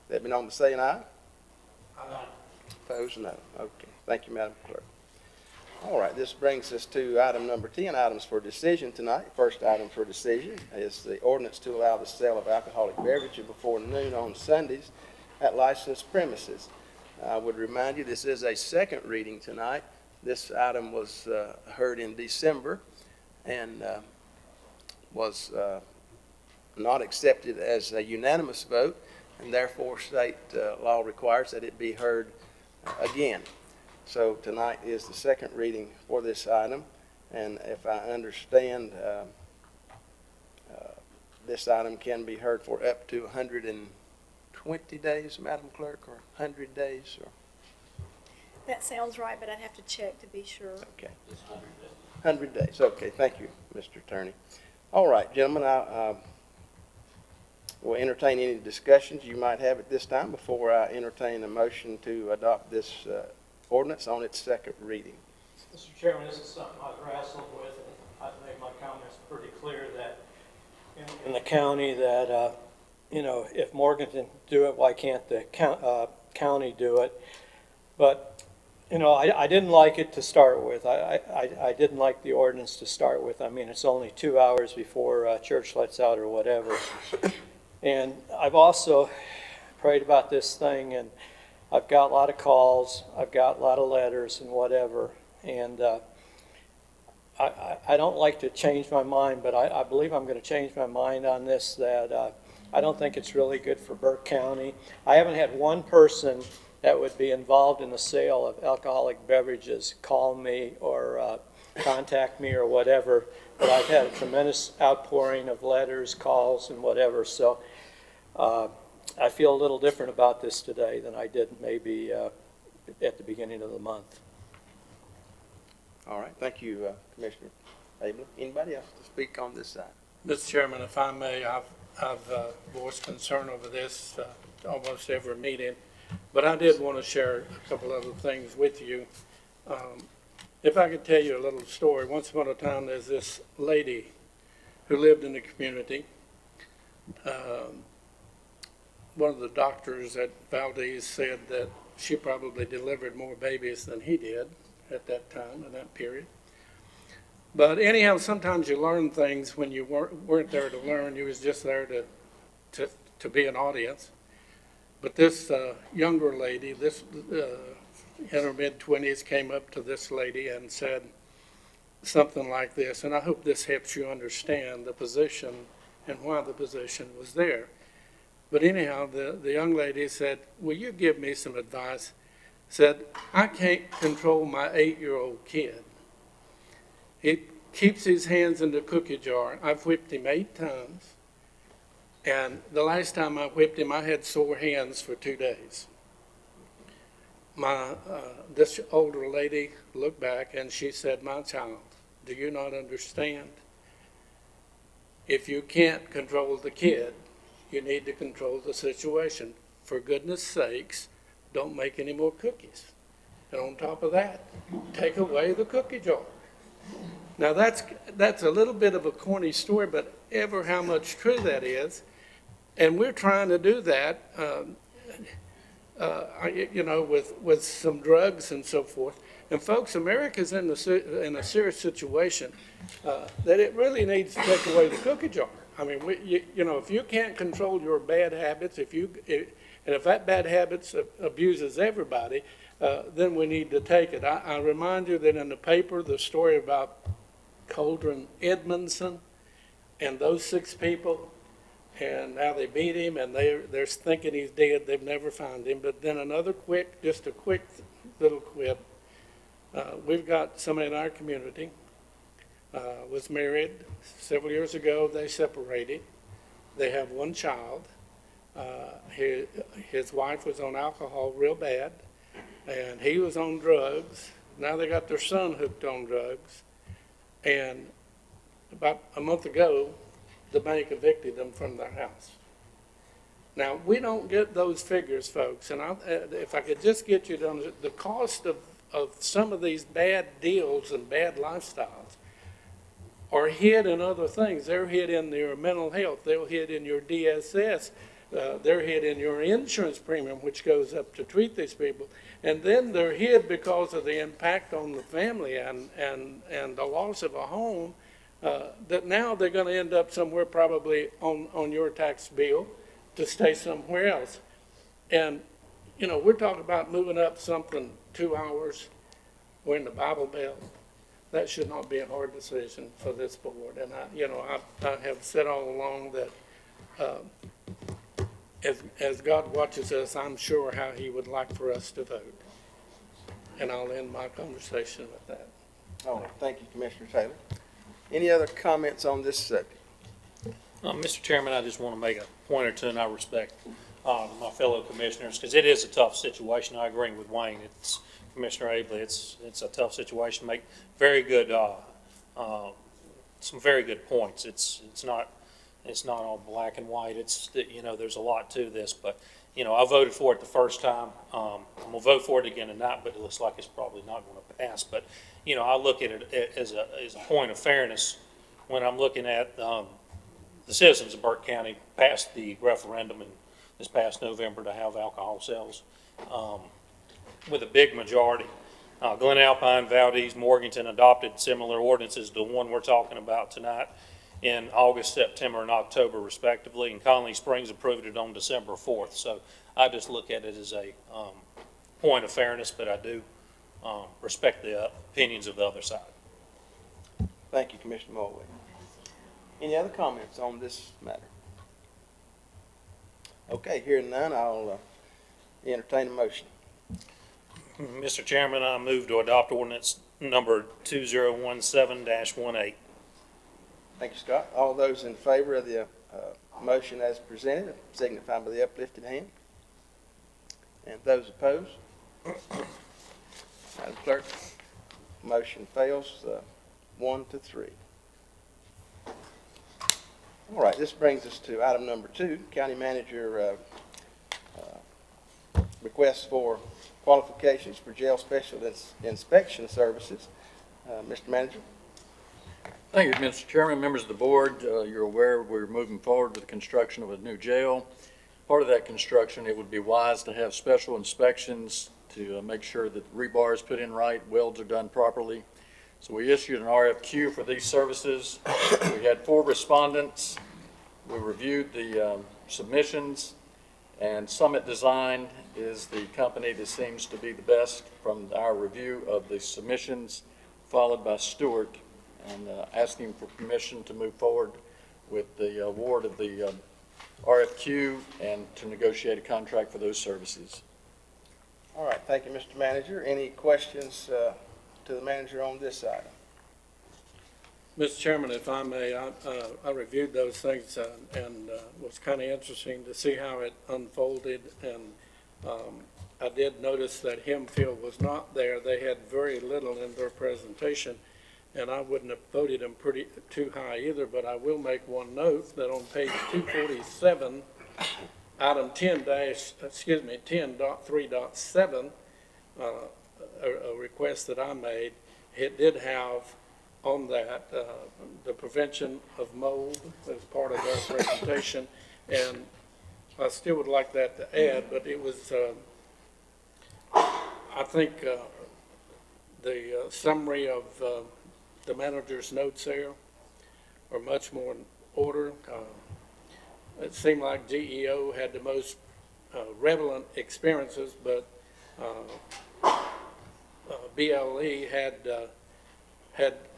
let me know by saying aye. Aye. Opposed, no. Okay, thank you, Madam Clerk. All right, this brings us to item number 10, items for decision tonight. First item for decision is the ordinance to allow the sale of alcoholic beverages before noon on Sundays at licensed premises. I would remind you, this is a second reading tonight. This item was heard in December and was not accepted as a unanimous vote, and therefore state law requires that it be heard again. So tonight is the second reading for this item, and if I understand, this item can be heard for up to 120 days, Madam Clerk, or 100 days, or? That sounds right, but I'd have to check to be sure. Okay. 100 days. Okay, thank you, Mr. Attorney. All right, gentlemen, I will entertain any discussions you might have at this time before I entertain a motion to adopt this ordinance on its second reading. Mr. Chairman, this is something I've wrestled with, and I've made my comments pretty clear that in the county that, if Morganton do it, why can't the county do it? But, I didn't like it to start with. I didn't like the ordinance to start with. I mean, it's only 2 hours before church lets out or whatever. And I've also prayed about this thing, and I've got a lot of calls, I've got a lot of letters and whatever, and I don't like to change my mind, but I believe I'm going to change my mind on this, that I don't think it's really good for Burke County. I haven't had one person that would be involved in the sale of alcoholic beverages call me or contact me or whatever, but I've had a tremendous outpouring of letters, calls, and whatever, so I feel a little different about this today than I did maybe at the beginning of the month. All right, thank you, Commissioner Abel. Anybody else to speak on this side? Mr. Chairman, if I may, I've voiced concern over this almost every meeting, but I did want to share a couple other things with you. If I could tell you a little story. Once upon a time, there's this lady who lived in the community. One of the doctors at Valdez said that she probably delivered more babies than he did at that time, in that period. But anyhow, sometimes you learn things when you weren't there to learn. You was just there to be an audience. But this younger lady, this in her mid-20s, came up to this lady and said something like this, and I hope this helps you understand the position and why the position was there. But anyhow, the young lady said, will you give me some advice? Said, I can't control my 8-year-old kid. He keeps his hands in the cookie jar. I've whipped him 8 times. And the last time I whipped him, I had sore hands for 2 days. This older lady looked back and she said, my child, do you not understand? If you can't control the kid, you need to control the situation. For goodness sakes, don't make any more cookies. And on top of that, take away the cookie jar. Now that's a little bit of a corny story, but ever how much true that is. And we're trying to do that, with some drugs and so forth. And folks, America's in a serious situation that it really needs to take away the cookie jar. I mean, if you can't control your bad habits, if that bad habits abuses everybody, then we need to take it. I remind you that in the paper, the story about Coldren Edmondson and those 6 people, and now they beat him, and they're thinking he's dead. They've never found him. But then just a quick little quip. We've got somebody in our community was married several years ago. They separated. They have 1 child. His wife was on alcohol real bad, and he was on drugs. Now they got their son hooked on drugs. And about a month ago, the bank evicted them from their house. Now, we don't get those figures, folks, and if I could just get you to understand, the cost of some of these bad deals and bad lifestyles are hid in other things. They're hid in your mental health. They're hid in your DSS. They're hid in your insurance premium, which goes up to treat these people. And then they're hid because of the impact on the family and the loss of a home, that now they're going to end up somewhere probably on your tax bill to stay somewhere else. And, we're talking about moving up something 2 hours. We're in the Bible Belt. That should not be a hard decision for this board. And I have said all along that as God watches us, I'm sure how he would like for us to vote. And I'll end my conversation with that. All right, thank you, Commissioner Taylor. Any other comments on this subject? Mr. Chairman, I just want to make a point or two, and I respect my fellow commissioners, because it is a tough situation. I agree with Wayne. It's Commissioner Abley. It's a tough situation. Make very good, some very good points. It's not all black and white. It's there's a lot to this, but I voted for it the first time. I'm gonna vote for it again tonight, but it looks like it's probably not going to pass. But I look at it as a point of fairness when I'm looking at the citizens of Burke County passed the referendum in this past November to have alcohol sales with a big majority. Glen Alpine, Valdez, Morganton adopted similar ordinances to the one we're talking about tonight in August, September, and October respectively, and Conley Springs approved it on December 4th. So I just look at it as a point of fairness, but I do respect the opinions of the other side. Thank you, Commissioner Mulway. Any other comments on this matter? Okay, hearing none, I'll entertain a motion. Mr. Chairman, I move to adopt ordinance number 2017-18. Thank you, Scott. All those in favor of the motion as presented signify by the uplifted hand. And those opposed? Madam Clerk, motion fails 1-3. All right, this brings us to item number 2, County Manager request for qualifications for jail special inspection services. Mr. Manager? Thank you, Mr. Chairman, members of the board. You're aware we're moving forward with the construction of a new jail. Part of that construction, it would be wise to have special inspections to make sure that the rebar is put in right, welds are done properly. So we issued an RFQ for these services. We had 4 respondents. We reviewed the submissions, and Summit Design is the company that seems to be the best from our review of the submissions, followed by Stewart, and asking for permission to move forward with the award of the RFQ and to negotiate a contract for those services. All right, thank you, Mr. Manager. Any questions to the manager on this item? Mr. Chairman, if I may, I reviewed those things and was kind of interesting to see how it unfolded. And I did notice that Hempfield was not there. They had very little in their presentation, and I wouldn't have voted them too high either. But I will make one note that on page 247, item 10.3.7, a request that I made, it did have on that the prevention of mold as part of our presentation, and I still would like that to add, but it was, I think the summary of the manager's notes there are much more in order. It seemed like GEO had the most relevant experiences, but BLE had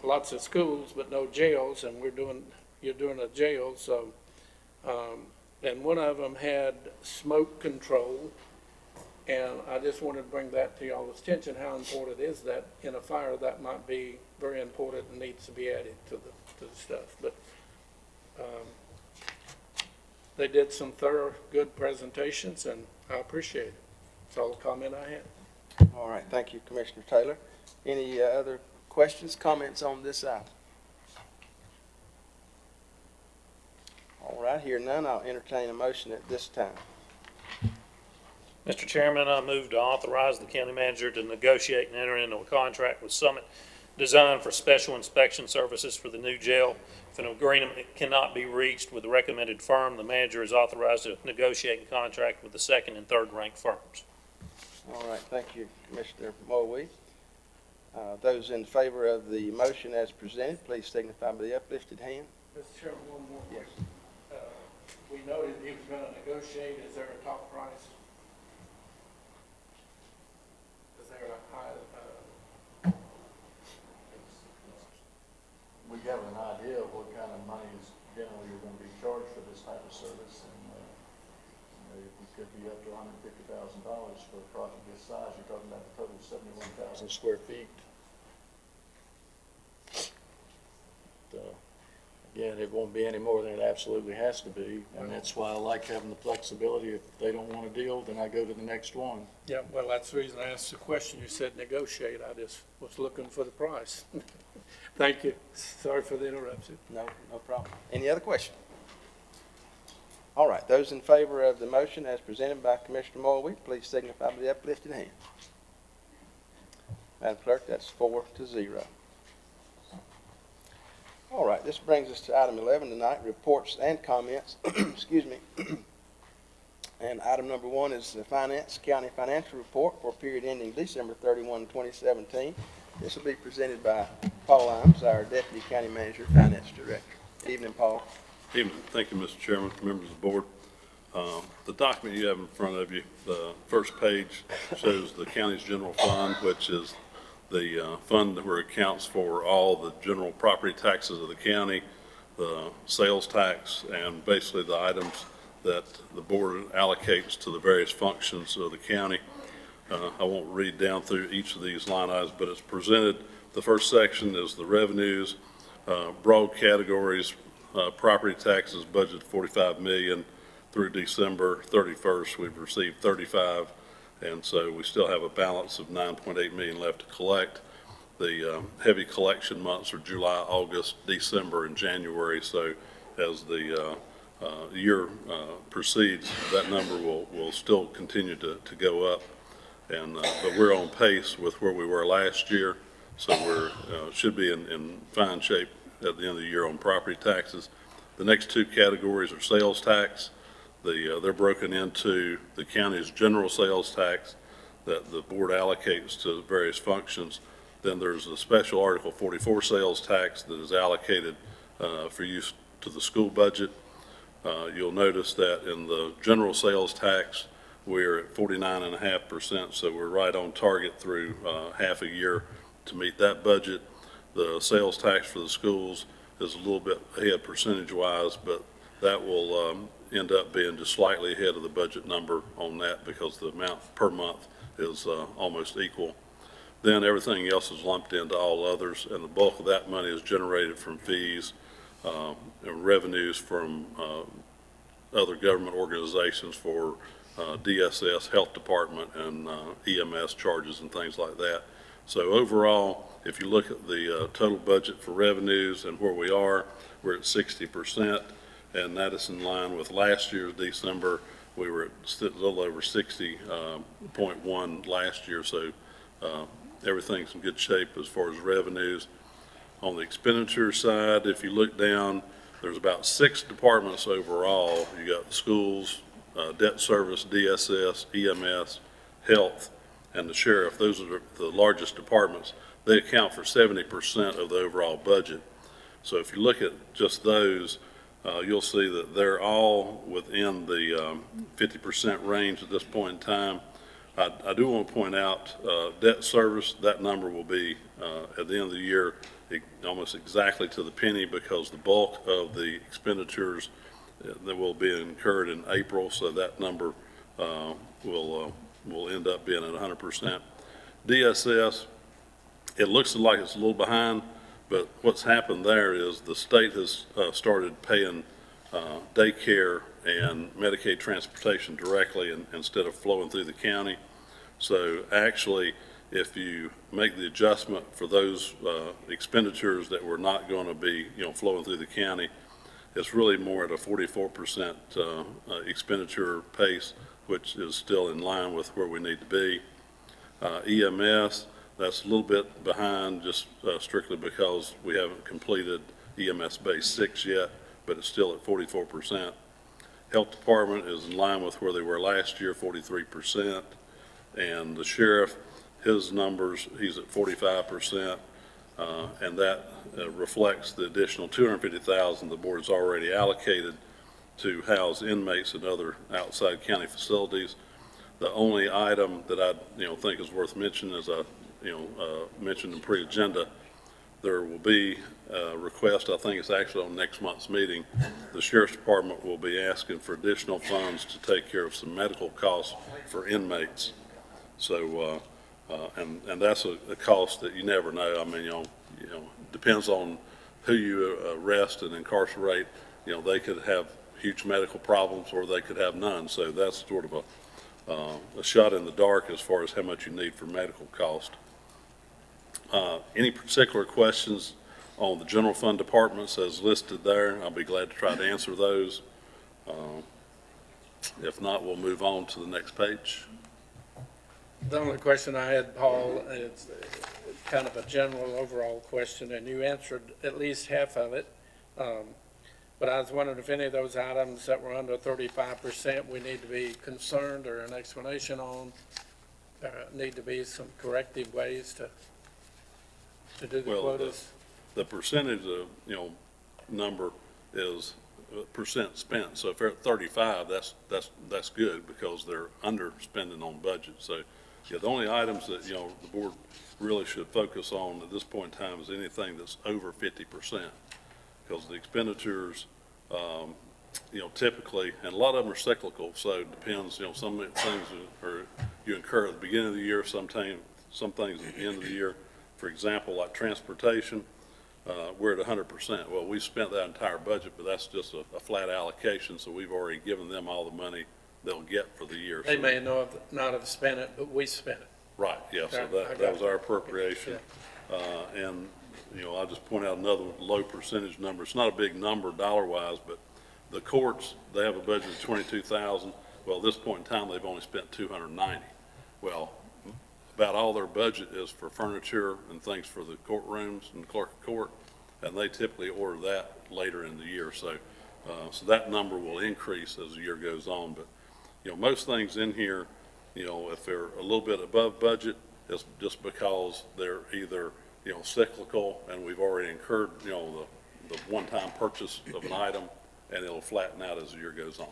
lots of schools but no jails, and you're doing a jail. So, and one of them had smoke control, and I just wanted to bring that to y'all's attention. How important is that in a fire? That might be very important and needs to be added to the stuff. But they did some thorough, good presentations, and I appreciate it. That's all the comment I had. All right, thank you, Commissioner Taylor. Any other questions, comments on this item? All right, hearing none, I'll entertain a motion at this time. Mr. Chairman, I move to authorize the county manager to negotiate and enter into a contract with Summit Design for special inspection services for the new jail. If an agreement cannot be reached with the recommended firm, the manager is authorized to negotiate a contract with the second and third ranked firms. All right, thank you, Commissioner Mulwee. Those in favor of the motion as presented, please signify by the uplifted hand. Mr. Chairman, one more question. We noted he was going to negotiate. Is there a top price? Is there a high? We have an idea of what kind of money is generally you're going to be charged for this type of service, and it could be up to $150,000 for a project this size. You're talking about the total of 71,000 square feet. Again, it won't be any more than it absolutely has to be, and that's why I like having the flexibility. If they don't want a deal, then I go to the next one. Yeah, well, that's the reason I asked the question. You said negotiate. I just was looking for the price. Thank you. Sorry for the interruption. No problem. Any other questions? All right, those in favor of the motion as presented by Commissioner Mulwee, please signify by the uplifted hand. Madam Clerk, that's 4-0. All right, this brings us to item 11 tonight, reports and comments. Excuse me. And item number 1 is the County Financial Report for a period ending December 31, 2017. This will be presented by Paul Imes, our Deputy County Manager, Finance Director. Evening, Paul. Evening. Thank you, Mr. Chairman, members of the board. The document you have in front of you, the first page shows the county's general fund, which is the fund where it accounts for all the general property taxes of the county, the sales tax, and basically the items that the board allocates to the various functions of the county. I won't read down through each of these line items, but it's presented. The first section is the revenues, broad categories, property taxes budget 45 million. Through December 31st, we've received 35, and so we still have a balance of 9.8 million left to collect. The heavy collection months are July, August, December, and January, so as the year proceeds, that number will still continue to go up, and but we're on pace with where we were last year, so we're should be in fine shape at the end of the year on property taxes. The next two categories are sales tax. They're broken into the county's general sales tax that the board allocates to various functions. Then there's a special Article 44 sales tax that is allocated for use to the school budget. You'll notice that in the general sales tax, we're at 49.5%, so we're right on target through half a year to meet that budget. The sales tax for the schools is a little bit ahead percentage-wise, but that will end up being just slightly ahead of the budget number on that because the amount per month is almost equal. Then everything else is lumped into all others, and the bulk of that money is generated from fees and revenues from other government organizations for DSS, Health Department, and EMS charges and things like that. So overall, if you look at the total budget for revenues and where we are, we're at 60%. And that is in line with last year's December. We were at a little over 60.1 last year, so everything's in good shape as far as revenues. On the expenditure side, if you look down, there's about 6 departments overall. You got the schools, debt service, DSS, EMS, health, and the sheriff. Those are the largest departments. They account for 70% of the overall budget. So if you look at just those, you'll see that they're all within the 50% range at this point in time. I do want to point out debt service, that number will be at the end of the year almost exactly to the penny because the bulk of the expenditures that will be incurred in April, so that number will end up being at 100%. DSS, it looks like it's a little behind, but what's happened there is the state has started paying daycare and Medicaid transportation directly instead of flowing through the county. So actually, if you make the adjustment for those expenditures that were not going to be, flowing through the county, it's really more at a 44% expenditure pace, which is still in line with where we need to be. EMS, that's a little bit behind just strictly because we haven't completed EMS Base 6 yet, but it's still at 44%. Health Department is in line with where they were last year, 43%. And the sheriff, his numbers, he's at 45%. And that reflects the additional $250,000 the board's already allocated to house inmates and other outside county facilities. The only item that I think is worth mentioning, as I mentioned in pre-agenda, there will be a request, I think it's actually on next month's meeting, the Sheriff's Department will be asking for additional funds to take care of some medical costs for inmates. So, and that's a cost that you never know. I mean, depends on who you arrest and incarcerate. They could have huge medical problems or they could have none. So that's sort of a shot in the dark as far as how much you need for medical cost. Any particular questions on the general fund departments as listed there? I'll be glad to try to answer those. If not, we'll move on to the next page. The only question I had, Paul, it's kind of a general overall question, and you answered at least half of it. But I was wondering if any of those items that were under 35% we need to be concerned or an explanation on. Need to be some corrective ways to do the quotas. The percentage of, number is percent spent. So if they're at 35, that's good because they're underspending on budget. So the only items that, the board really should focus on at this point in time is anything that's over 50%. Because the expenditures typically, and a lot of them are cyclical, so it depends, some things are, you incur at the beginning of the year, some things at the end of the year. For example, like transportation, we're at 100%. Well, we spent that entire budget, but that's just a flat allocation, so we've already given them all the money they'll get for the year. They So- may not have spent it, but we spent it. Right, yeah, so that was our appropriation. And, I'll just point out another low percentage number. It's not a big number dollar-wise, but the courts, they have a budget of 22,000. Well, at this point in time, they've only spent 290. Well, about all their budget is for furniture and things for the courtrooms and clerk of court, and they typically order that later in the year. So that number will increase as the year goes on. But, most things in here, if they're a little bit above budget, it's just because they're either, cyclical and we've already incurred, the one-time purchase of an item, and it'll flatten out as the year goes on.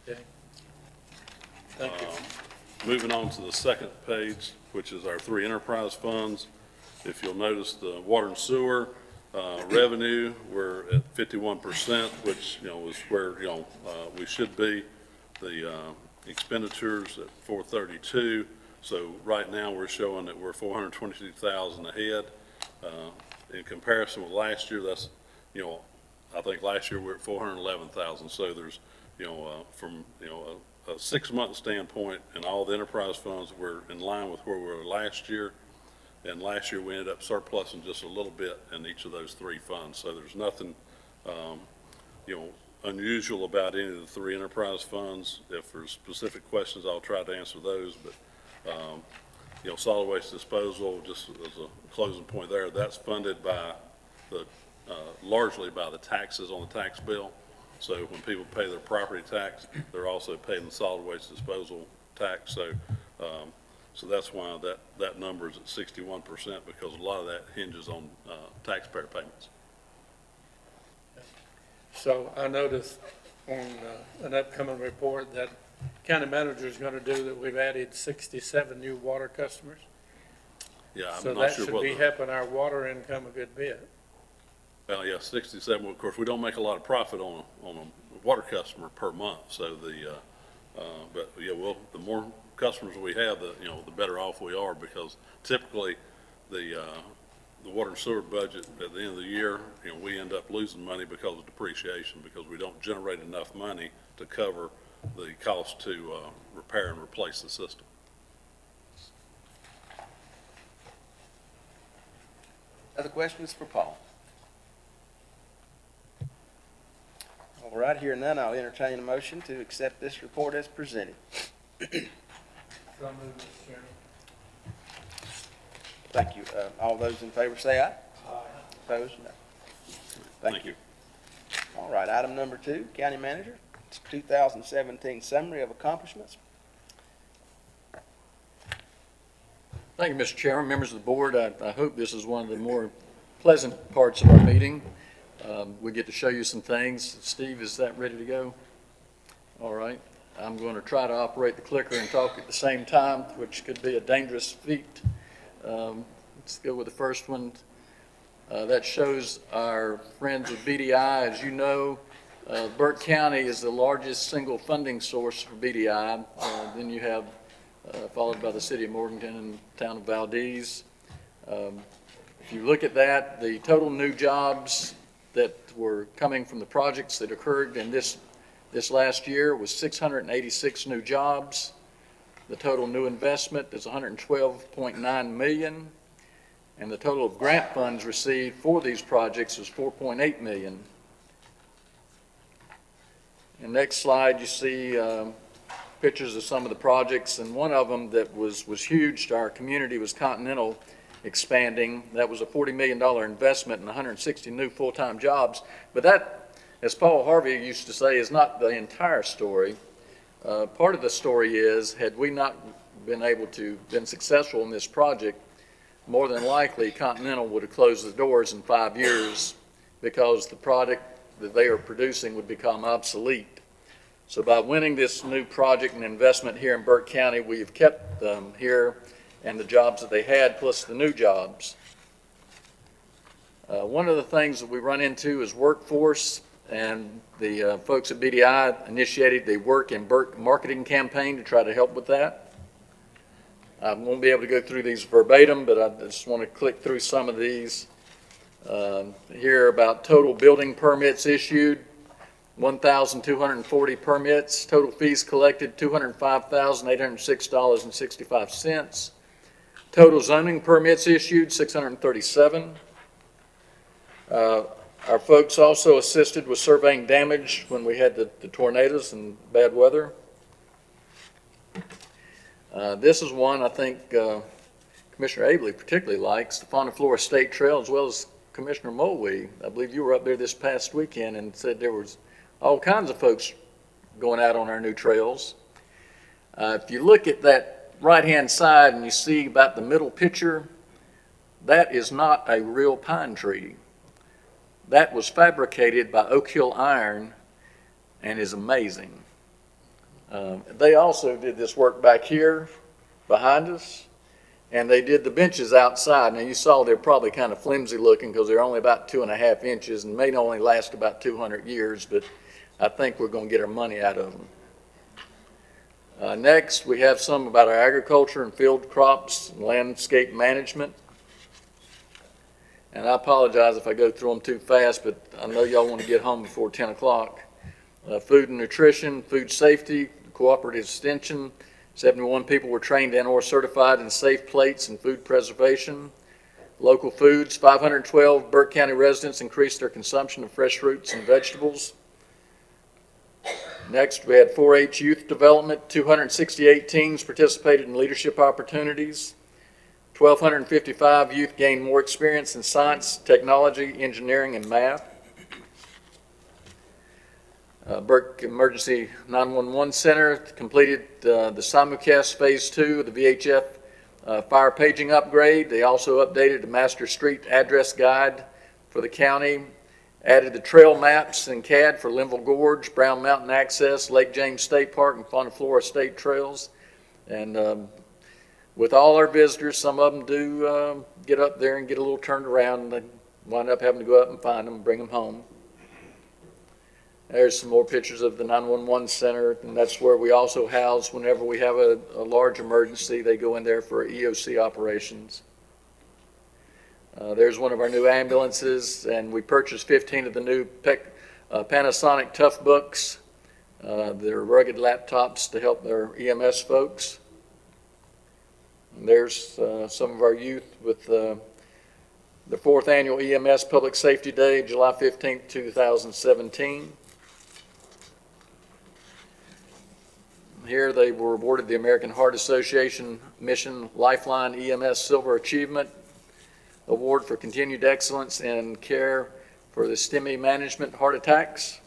Okay. Thank you. Moving on to the second page, which is our three enterprise funds. If you'll notice the water and sewer revenue, we're at 51%, which, is where, we should be. The expenditures at 432. So right now, we're showing that we're 422,000 ahead. In comparison with last year, that's, I think last year we're at 411,000. So there's, from, a 6-month standpoint and all the enterprise funds, we're in line with where we were last year. And last year, we ended up surplusing just a little bit in each of those three funds. So there's nothing, unusual about any of the three enterprise funds. If there's specific questions, I'll try to answer those. But, solid waste disposal, just as a closing point there, that's funded by largely by the taxes on the tax bill. So when people pay their property tax, they're also paying the solid waste disposal tax. So, so that's why that number is at 61%, because a lot of that hinges on taxpayer payments. So I noticed on an upcoming report that county manager is going to do that we've added 67 new water customers. Yeah, I'm So not that sure should what be the, helping our water income a good bit. well, yeah, 67. Well, of course, we don't make a lot of profit on a water customer per month. So but yeah, well, the more customers we have, the better off we are, because typically the water and sewer budget at the end of the year, we end up losing money because of depreciation, because we don't generate enough money to cover the cost to repair and replace the system. Other questions for Paul? All right, here none, I'll entertain a motion to accept this report as presented. So moved, Mr. Chairman. Thank you. All those in favor say aye. Aye. Opposed, no. Thank you. All right, item number 2, County Manager, it's 2017 Summary of Accomplishments. Thank you, Mr. Chairman, members of the board. I hope this is one of the more pleasant parts of our meeting. We get to show you some things. Steve, is that ready to go? All right. I'm going to try to operate the clicker and talk at the same time, which could be a dangerous feat. Let's go with the first one. That shows our friends with BDI. As you know, Burke County is the largest single funding source for BDI. Then you have, followed by the city of Morganton and the town of Valdez. If you look at that, the total new jobs that were coming from the projects that occurred in this last year was 686 new jobs. The total new investment is $112.9 million, and the total of grant funds received for these projects is $4.8 million. And next slide, you see pictures of some of the projects, and one of them that was huge to our community was Continental expanding. That was a $40 million investment and 160 new full-time jobs. But that, as Paul Harvey used to say, is not the entire story. Part of the story is, had we not been successful in this project, more than likely Continental would have closed the doors in 5 years, because the product that they are producing would become obsolete. So by winning this new project and investment here in Burke County, we have kept them here and the jobs that they had, plus the new jobs. One of the things that we run into is workforce. and the folks at BDI initiated the Work in Burke marketing campaign to try to help with that. I won't be able to go through these verbatim, but I just want to click through some of these. Here about total building permits issued, 1,240 permits, total fees collected, $205,806.65. Total zoning permits issued, 637. Our folks also assisted with surveying damage when we had the tornadoes and bad weather. This is one I think Commissioner Abley particularly likes, the Fauna Flora State Trail, as well as Commissioner Mulwee. I believe you were up there this past weekend and said there was all kinds of folks going out on our new trails. If you look at that right-hand side and you see about the middle picture, that is not a real pine tree. That was fabricated by Oak Hill Iron and is amazing. They also did this work back here behind us, and they did the benches outside. Now you saw they're probably kind of flimsy looking because they're only about 2.5 inches and may only last about 200 years, but I think we're going to get our money out of them. Next, we have some about our agriculture and field crops and landscape management. And I apologize if I go through them too fast, but I know y'all want to get home before 10 o'clock. Food and nutrition, food safety, cooperative extension. 71 people were trained and or certified in safe plates and food preservation. Local foods, 512 Burke County residents increased their consumption of fresh fruits and vegetables. Next, we had 4-H youth development. 268 teens participated in leadership opportunities. 1,255 youth gained more experience in science, technology, engineering, and math. Burke Emergency 911 Center completed the simulcast Phase 2 of the VHF fire paging upgrade. They also updated the master street address guide for the county, added the trail maps in CAD for Linville Gorge, Brown Mountain Access, Lake James State Park, and Fauna Flora State Trails. And with all our visitors, some of them do get up there and get a little turned around, and they wind up having to go up and find them and bring them home. There's some more pictures of the 911 center, and that's where we also house whenever we have a large emergency. They go in there for EOC operations. There's one of our new ambulances, and we purchased 15 of the new Panasonic Toughbooks. They're rugged laptops to help their EMS folks. And there's some of our youth with the 4th Annual EMS Public Safety Day, July 15th, 2017. Here they were awarded the American Heart Association Mission Lifeline EMS Silver Achievement Award for continued excellence in care for the STEMI management heart attacks.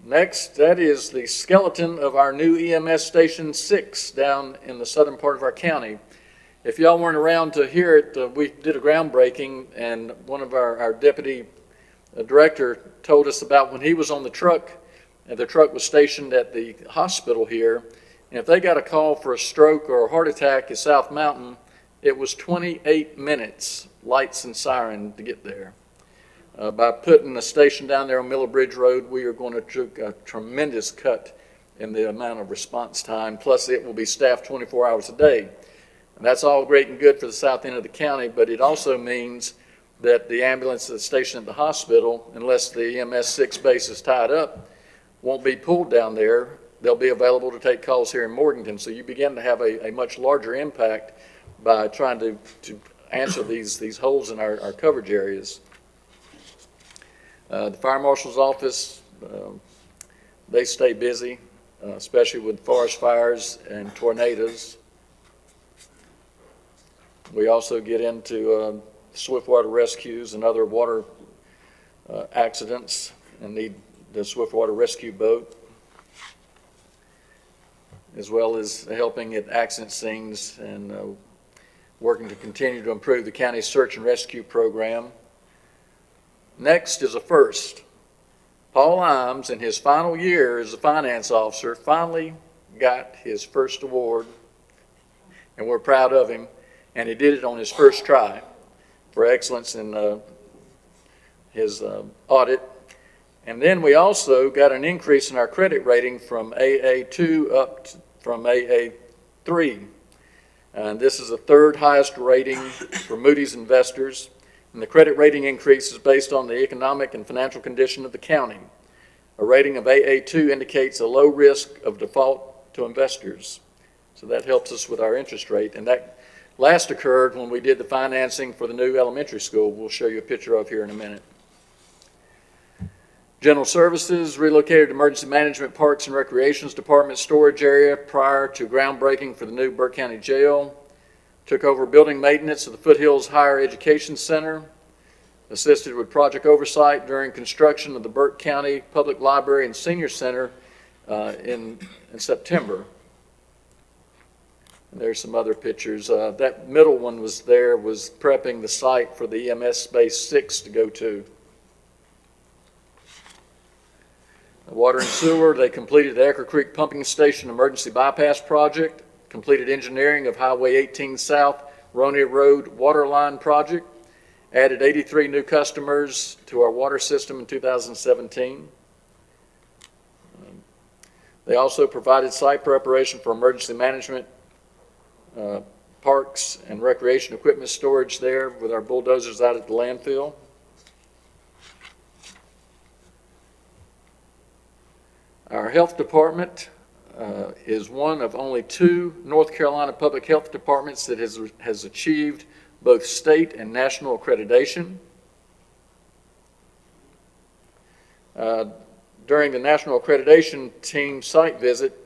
Next, that is the skeleton of our new EMS Station 6 down in the southern part of our county. If y'all weren't around to hear it, we did a groundbreaking, and one of our deputy director told us about when he was on the truck, and the truck was stationed at the hospital here, and if they got a call for a stroke or a heart attack at South Mountain, it was 28 minutes, lights and siren, to get there. By putting a station down there on Miller Bridge Road, we are going to take a tremendous cut in the amount of response time, plus it will be staffed 24 hours a day. And that's all great and good for the south end of the county, but it also means that the ambulance that's stationed at the hospital, unless the EMS 6 base is tied up, won't be pulled down there. They'll be available to take calls here in Morganton. So you begin to have a much larger impact by trying to answer these holes in our coverage areas. The Fire Marshal's office, they stay busy, especially with forest fires and tornadoes. We also get into swiftwater rescues and other water accidents and need the swiftwater rescue boat, as well as helping at accident scenes and working to continue to improve the county's search and rescue program. Next is a first. Paul Imes, in his final year as a finance officer, finally got his first award, and we're proud of him, and he did it on his first try for excellence in his audit. And then we also got an increase in our credit rating from AA2 from AA3. And this is the third highest rating for Moody's investors. And the credit rating increase is based on the economic and financial condition of the county. A rating of AA2 indicates a low risk of default to investors. So that helps us with our interest rate. And that last occurred when we did the financing for the new elementary school. We'll show you a picture of here in a minute. General Services relocated Emergency Management, Parks and Recreations Department storage area prior to groundbreaking for the new Burke County Jail. Took over building maintenance of the Foothills Higher Education Center. Assisted with project oversight during construction of the Burke County Public Library and Senior Center in September. And there's some other pictures. That middle one was prepping the site for the EMS Space 6 to go to. Water and Sewer, they completed the Ecker Creek Pumping Station Emergency Bypass Project, completed engineering of Highway 18 South Ronia Road Water Line Project, added 83 new customers to our water system in 2017. They also provided site preparation for emergency management, parks and recreation equipment storage there with our bulldozers out at the landfill. Our health department is one of only 2 North Carolina public health departments that has achieved both state and national accreditation. During the national accreditation team site visit,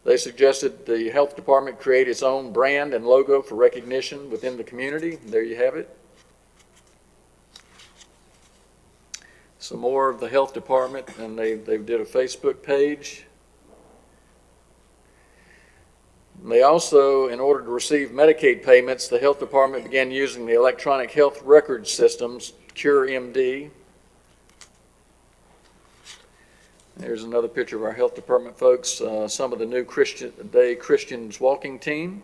they suggested the health department create its own brand and logo for recognition within the community. There you have it. Some more of the health department, and they did a Facebook page. And they also, in order to receive Medicaid payments, the health department began using the electronic health record systems, CureMD. There's another picture of our health department folks, some of the new Christians walking team.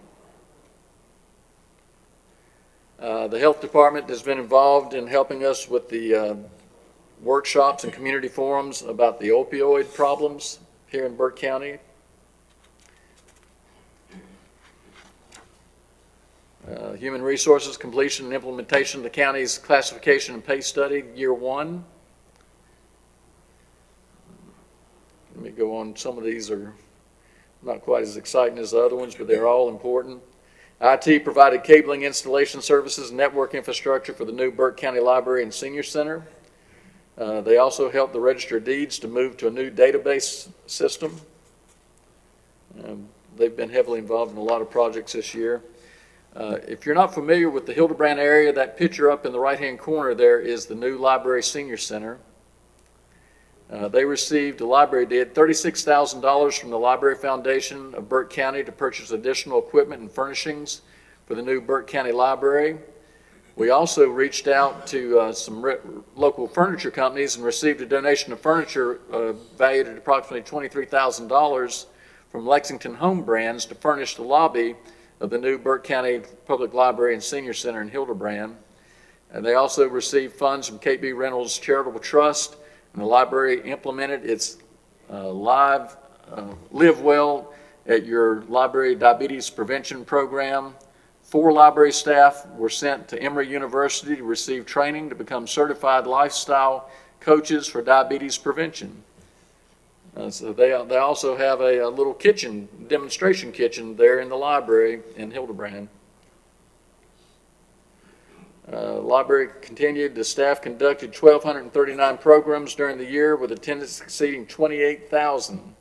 The health department has been involved in helping us with the workshops and community forums about the opioid problems here in Burke County. Human Resources completion and implementation of the county's classification and pay study, year 1. Let me go on. Some of these are not quite as exciting as the other ones, but they're all important. IT provided cabling installation services and network infrastructure for the new Burke County Library and Senior Center. They also helped the Register of Deeds to move to a new database system. They've been heavily involved in a lot of projects this year. If you're not familiar with the Hildebrand area, that picture up in the right-hand corner there is the new Library Senior Center. The library did $36,000 from the Library Foundation of Burke County to purchase additional equipment and furnishings for the new Burke County Library. We also reached out to some local furniture companies and received a donation of furniture valued at approximately $23,000 from Lexington Home Brands to furnish the lobby of the new Burke County Public Library and Senior Center in Hildebrand. And they also received funds from KB Reynolds Charitable Trust, and the library implemented its Live Well at Your Library Diabetes Prevention Program. 4 library staff were sent to Emory University to receive training to become certified lifestyle coaches for diabetes prevention. So they also have a little kitchen, demonstration kitchen there in the library in Hildebrand. Library continued. The staff conducted 1,239 programs during the year with attendance exceeding 28,000.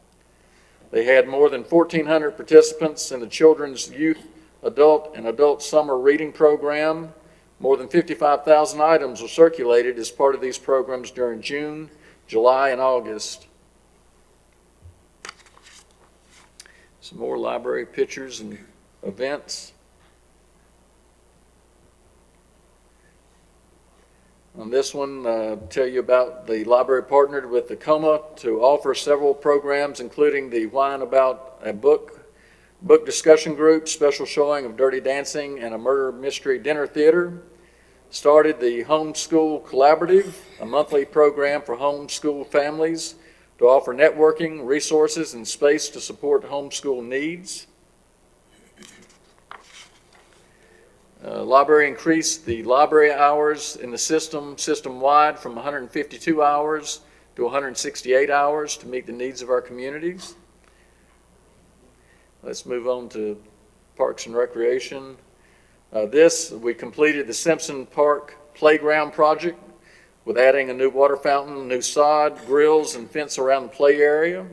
They had more than 1,400 participants in the children's, youth, adult, and adult summer reading program. More than 55,000 items were circulated as part of these programs during June, July, and August. Some more library pictures and events. On this one, tell you about the library partnered with the Coma to offer several programs, including the Whine About a Book discussion group, special showing of Dirty Dancing, and a murder mystery dinner theater. started the Homeschool Collaborative, a monthly program for homeschool families to offer networking, resources, and space to support homeschool needs. Library increased the library hours in the system-wide from 152 hours to 168 hours to meet the needs of our communities. Let's move on to Parks and Recreation. We completed the Simpson Park Playground project with adding a new water fountain, new sod, grills, and fence around the play area.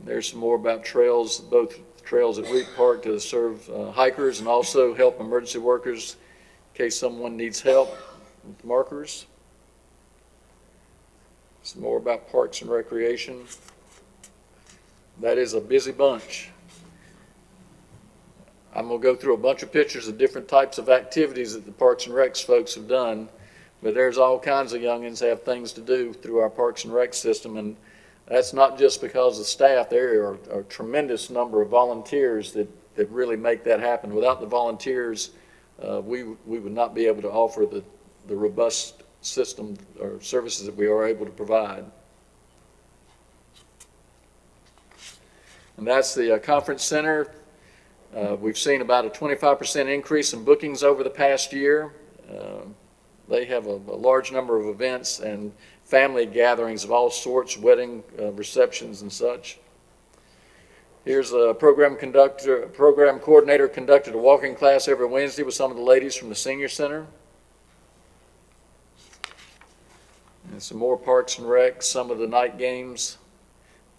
There's some more about trails, both trails at Wheat Park to serve hikers and also help emergency workers in case someone needs help with markers. Some more about Parks and Recreation. That is a busy bunch. I'm going to go through a bunch of pictures of different types of activities that the Parks and Recs folks have done, but there's all kinds of youngins have things to do through our Parks and Rec system, and that's not just because of staff. There are a tremendous number of volunteers that really make that happen. Without the volunteers, we would not be able to offer the robust system or services that we are able to provide. And that's the conference center. We've seen about a 25% increase in bookings over the past year. They have a large number of events and family gatherings of all sorts, wedding receptions and such. Here's a program coordinator conducted a walking class every Wednesday with some of the ladies from the senior center. And some more Parks and Rec, some of the night games,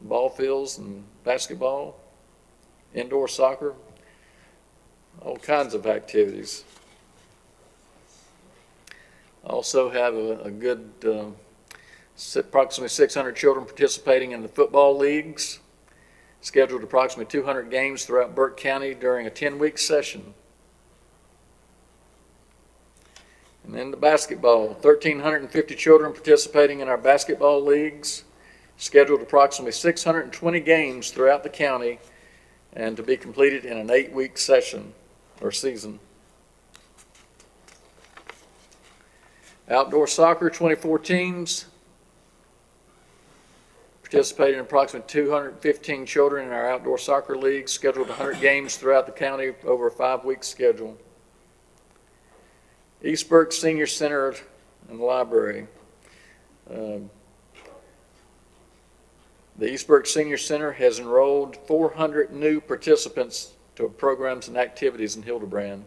ball fields and basketball, indoor soccer, all kinds of activities. Also have a good approximately 600 children participating in the football leagues. Scheduled approximately 200 games throughout Burke County during a 10-week session. And then the basketball, 1,350 children participating in our basketball leagues. Scheduled approximately 620 games throughout the county and to be completed in an 8-week session or season. Outdoor soccer, 24 teams. Participating in approximately 215 children in our outdoor soccer league. Scheduled 100 games throughout the county over a 5-week schedule. East Burke Senior Center and Library. The East Burke Senior Center has enrolled 400 new participants to programs and activities in Hildebrand.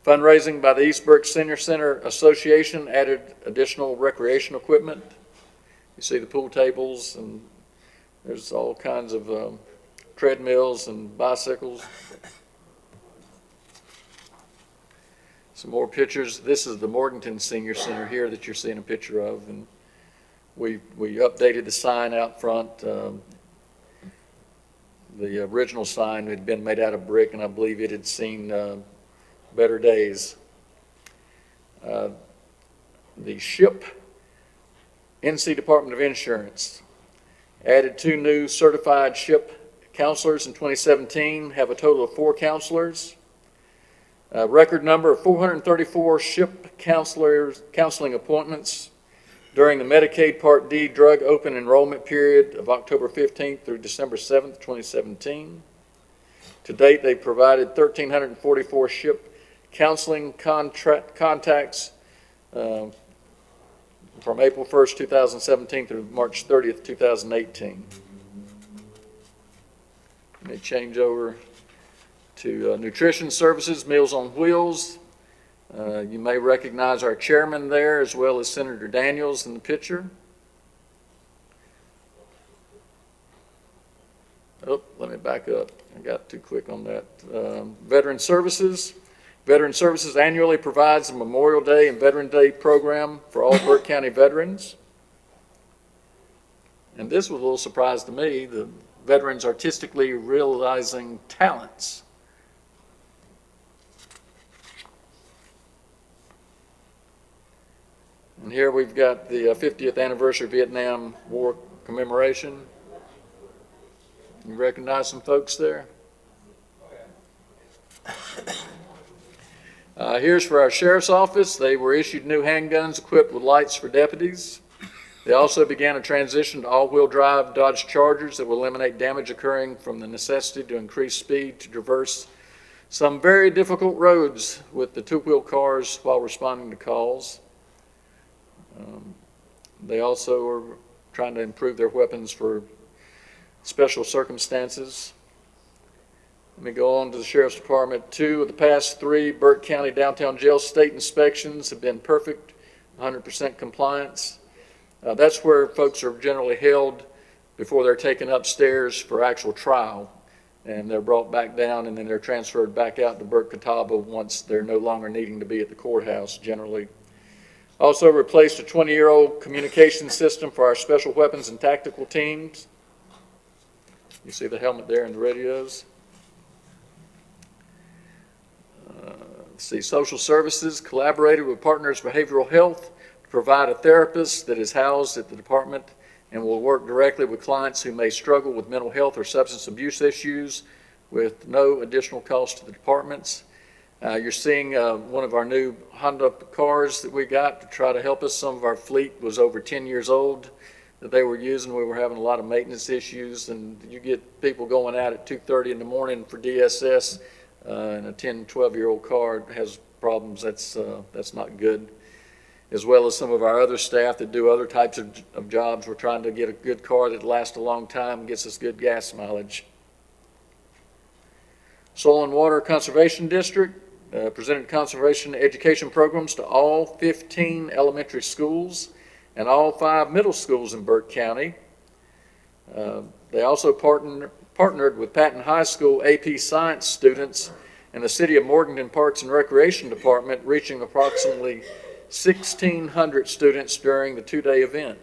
Fundraising by the East Burke Senior Center Association added additional recreation equipment. You see the pool tables, and there's all kinds of treadmills and bicycles. Some more pictures. This is the Morganton Senior Center here that you're seeing a picture of, and we updated the sign out front. The original sign had been made out of brick, and I believe it had seen better days. The SHIP, NC Department of Insurance, added 2 new certified SHIP counselors in 2017, have a total of 4 counselors. A record number of 434 SHIP counseling appointments during the Medicaid Part D drug open enrollment period of October 15th through December 7th, 2017. To date, they provided 1,344 SHIP counseling contacts from April 1st, 2017 through March 30th, 2018. Let me change over to nutrition services, Meals on Wheels. You may recognize our chairman there as well as Senator Daniels in the picture. Oh, let me back up. I got too quick on that. Veteran Services. Veteran Services annually provides a Memorial Day and Veteran Day program for all Burke County veterans. And this was a little surprise to me, the Veterans Artistically Realizing Talents. And here we've got the 50th anniversary Vietnam War commemoration. You recognize some folks there? Here's for our sheriff's office. They were issued new handguns equipped with lights for deputies. They also began a transition to all-wheel drive Dodge Chargers that will eliminate damage occurring from the necessity to increase speed to traverse some very difficult roads with the two-wheel cars while responding to calls. They also are trying to improve their weapons for special circumstances. Let me go on to the Sheriff's Department. 2 of the past 3 Burke County Downtown Jail state inspections have been perfect, 100% compliance. That's where folks are generally held before they're taken upstairs for actual trial. And they're brought back down, and then they're transferred back out to Burke Catawba once they're no longer needing to be at the courthouse generally. Also replaced a 20-year-old communication system for our special weapons and tactical teams. You see the helmet there and the radios. Let's see, social services collaborated with Partners Behavioral Health to provide a therapist that is housed at the department and will work directly with clients who may struggle with mental health or substance abuse issues with no additional cost to the departments. You're seeing one of our new Honda cars that we got to try to help us. Some of our fleet was over 10 years old that they were using. We were having a lot of maintenance issues, and you get people going out at 2:30 in the morning for DSS, and a 10, 12-year-old car has problems. That's not good. As well as some of our other staff that do other types of jobs. We're trying to get a good car that lasts a long time and gets us good gas mileage. Soil and Water Conservation District presented conservation education programs to all 15 elementary schools and all 5 middle schools in Burke County. They also partnered with Patton High School AP Science students and the City of Morganton Parks and Recreation Department, reaching approximately 1,600 students during the 2-day event.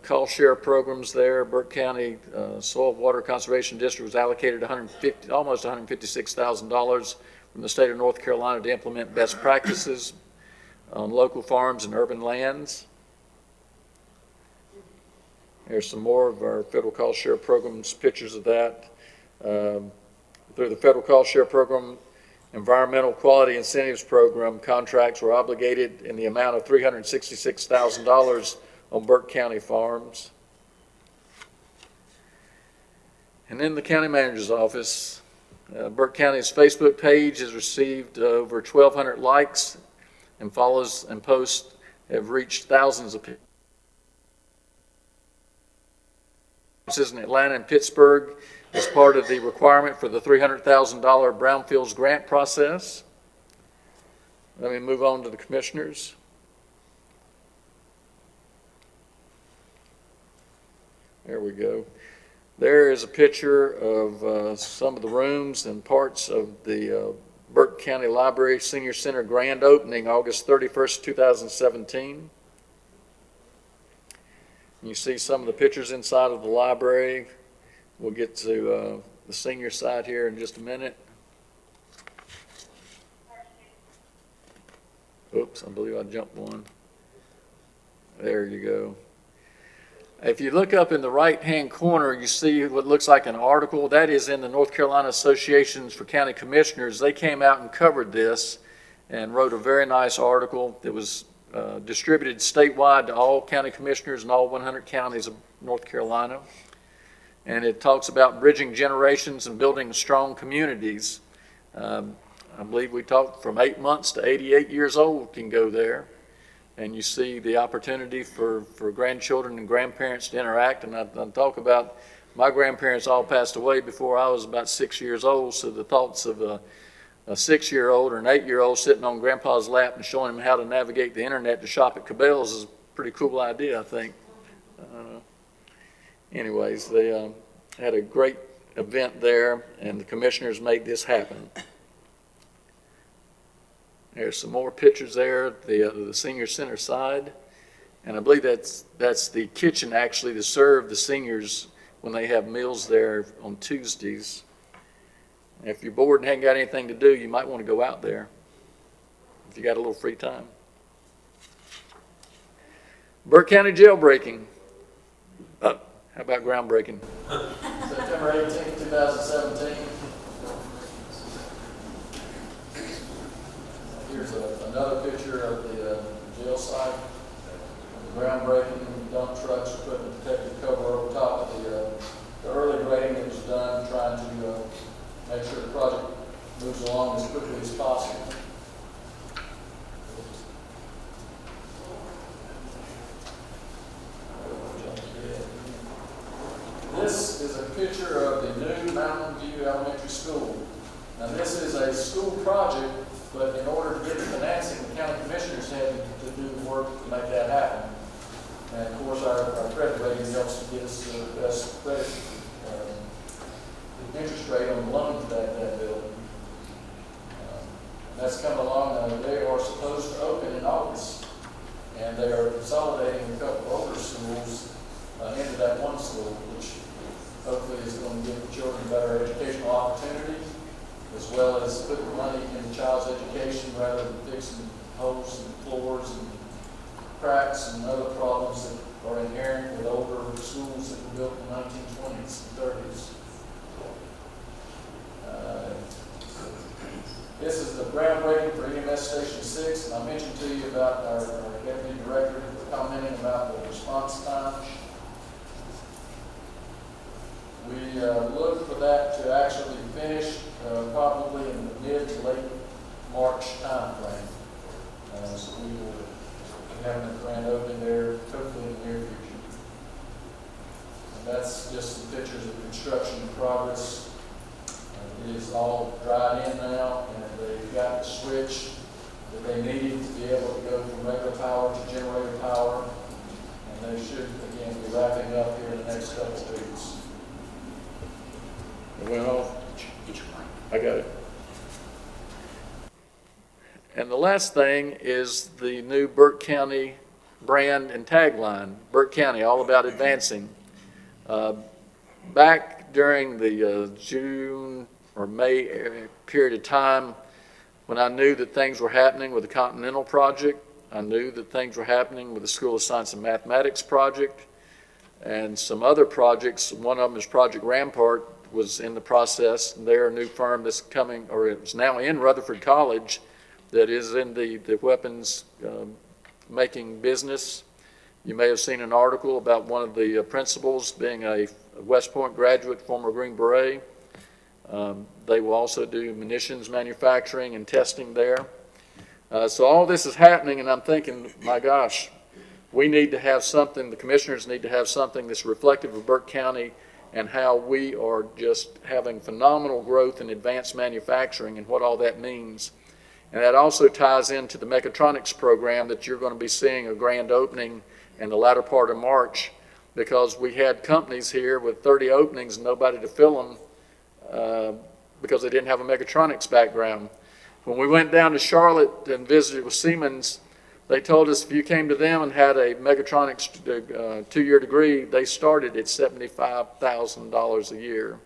Cost share programs there. Burke County Soil Water Conservation District was allocated almost $156,000 from the state of North Carolina to implement best practices on local farms and urban lands. Here's some more of our federal cost share programs, pictures of that. Through the federal cost share program, Environmental Quality Incentives Program, contracts were obligated in the amount of $366,000 on Burke County farms. And in the county manager's office, Burke County's Facebook page has received over 1,200 likes, and follows and posts have reached thousands of people. In Atlanta and Pittsburgh as part of the requirement for the $300,000 Brownfields grant process. Let me move on to the commissioners. There we go. There is a picture of some of the rooms and parts of the Burke County Library Senior Center grand opening August 31st, 2017. You see some of the pictures inside of the library. We'll get to the senior side here in just a minute. Oops, I believe I jumped one. There you go. If you look up in the right-hand corner, you see what looks like an article. That is in the North Carolina Associations for County Commissioners. They came out and covered this and wrote a very nice article that was distributed statewide to all county commissioners in all 100 counties of North Carolina. And it talks about bridging generations and building strong communities. I believe we talked from 8 months to 88 years old can go there. And you see the opportunity for grandchildren and grandparents to interact. And I talk about my grandparents all passed away before I was about 6 years old, so the thoughts of a 6-year-old or an 8-year-old sitting on grandpa's lap and showing him how to navigate the internet to shop at Cabela's is a pretty cool idea, I think. Anyways, they had a great event there, and the commissioners made this happen. There's some more pictures there, the senior center side, and I believe that's the kitchen actually to serve the seniors when they have meals there on Tuesdays. If you're bored and haven't got anything to do, you might want to go out there if you got a little free time. Burke County jailbreaking. How about groundbreaking? September 18th, 2017. Here's another picture of the jail site. The groundbreaking, dump trucks are putting a protective cover over top of the early grading that was done, trying to make sure the project moves along as quickly as possible. This is a picture of the new Mountain View Elementary School. Now, this is a school project, but in order to get the financing, the county commissioners had to do the work to make that happen. And of course, our credit rating helps to get us the best credit, interest rate on the loan for that building. That's come along. They are supposed to open in August, and they are consolidating a couple older schools into that one school, which hopefully is going to give the children better educational opportunity, as well as putting money in the child's education rather than fixing holes and floors and cracks and other problems that are inherent with older schools that were built in the 1920s and 30s. This is the groundbreaking for EMS Station 6, and I mentioned to you about our deputy director commenting about the response time. We look for that to actually finish probably in the mid to late March time frame. So we will be having a grand opening there hopefully in the near future. And that's just some pictures of construction progress. It is all dried in now, and they've got the switch that they need to be able to go from regular power to generator power. And they should, again, be wrapping up here in the next couple of weeks. It went off. I got it. And the last thing is the new Burke County brand and tagline. Burke County, all about advancing. Back during the June or May period of time when I knew that things were happening with the Continental Project, I knew that things were happening with the School of Science and Mathematics project and some other projects. One of them is Project Rampart, was in the process. They're a new firm that's coming, or it's now in Rutherford College, that is in the weapons making business. You may have seen an article about one of the principals being a West Point graduate, former Green Beret. They will also do munitions manufacturing and testing there. So all this is happening, and I'm thinking, my gosh, we need to have something, the commissioners need to have something that's reflective of Burke County and how we are just having phenomenal growth in advanced manufacturing and what all that means. And that also ties into the mechatronics program that you're going to be seeing a grand opening in the latter part of March, because we had companies here with 30 openings and nobody to fill them because they didn't have a mechatronics background. When we went down to Charlotte and visited with Siemens, they told us if you came to them and had a mechatronics two-year degree, they started at $75,000 a year.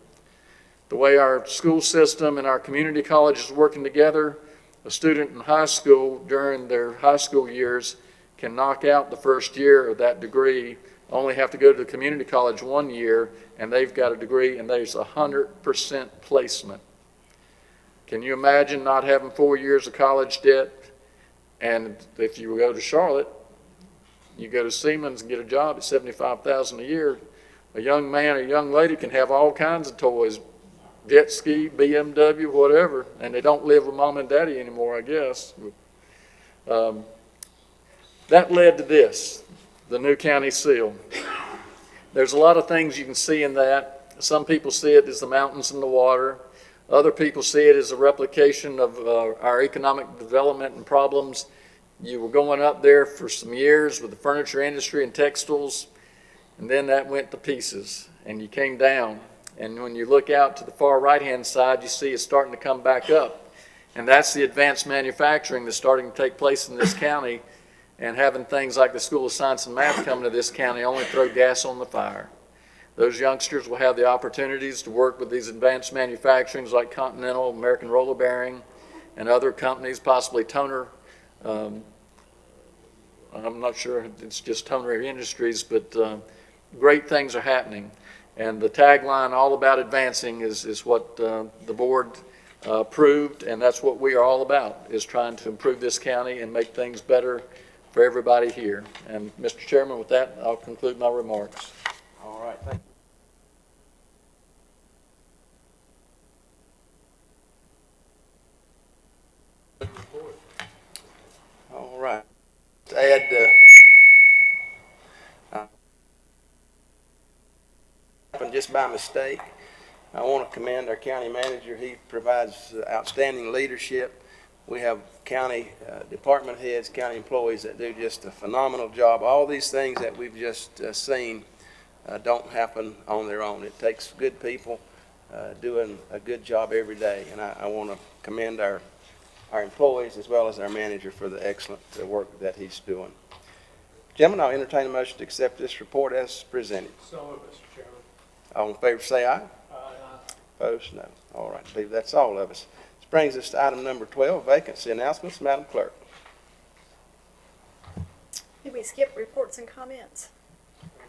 The way our school system and our community college is working together, a student in high school during their high school years can knock out the first year of that degree, only have to go to the community college 1 year, and they've got a degree, and there's 100% placement. Can you imagine not having 4 years of college debt? And if you go to Charlotte, you go to Siemens and get a job at $75,000 a year, a young man or young lady can have all kinds of toys, jet ski, BMW, whatever, and they don't live with mom and daddy anymore, I guess. That led to this, the new county seal. There's a lot of things you can see in that. Some people see it as the mountains and the water. Other people see it as a replication of our economic development and problems. You were going up there for some years with the furniture industry and textiles, and then that went to pieces, and you came down. And when you look out to the far right-hand side, you see it's starting to come back up. And that's the advanced manufacturing that's starting to take place in this county, and having things like the School of Science and Math coming to this county only throw gas on the fire. Those youngsters will have the opportunities to work with these advanced manufacturings like Continental, American Roller Bearing, and other companies, possibly Toner. I'm not sure it's just Toner Industries, but great things are happening. And the tagline, "All About Advancing," is what the board approved, and that's what we are all about, is trying to improve this county and make things better for everybody here. And Mr. Chairman, with that, I'll conclude my remarks. All right, thank you. All right. To add, happened just by mistake. I want to commend our county manager. He provides outstanding leadership. We have county department heads, county employees that do just a phenomenal job. All these things that we've just seen don't happen on their own. It takes good people doing a good job every day, and I want to commend our employees as well as our manager for the excellent work that he's doing. Gentlemen, I'll entertain a motion to accept this report as presented. So, Mr. Chairman. All in favor say aye. Aye. Opposed, no. All right, I believe that's all of us. This brings us to item number 12, vacancy announcements. Madam Clerk. Did we skip reports and comments?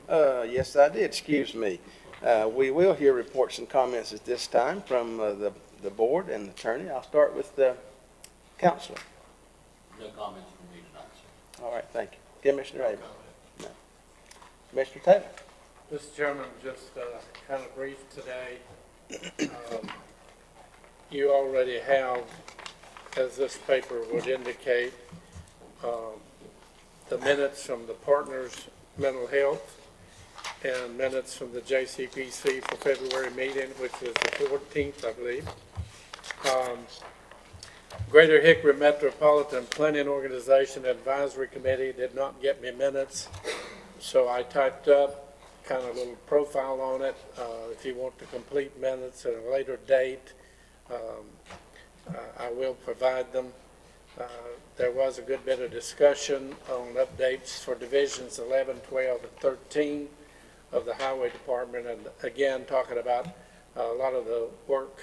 Yes, I did. Excuse me. We will hear reports and comments at this time from the board and the attorney. I'll start with the counselor. No comments from me tonight, sir. All right, thank you. Commissioner Abel. No. Commissioner Taylor. Mr. Chairman, just kind of brief today. You already have, as this paper would indicate, the minutes from the Partners Mental Health and minutes from the JCPC for February meeting, which was the 14th, I believe. Greater Hickory Metropolitan Planning Organization Advisory Committee did not get me minutes, so I typed up kind of a little profile on it. If you want to complete minutes at a later date, I will provide them. There was a good bit of discussion on updates for divisions 11, 12, and 13 of the Highway Department, and again, talking about a lot of the work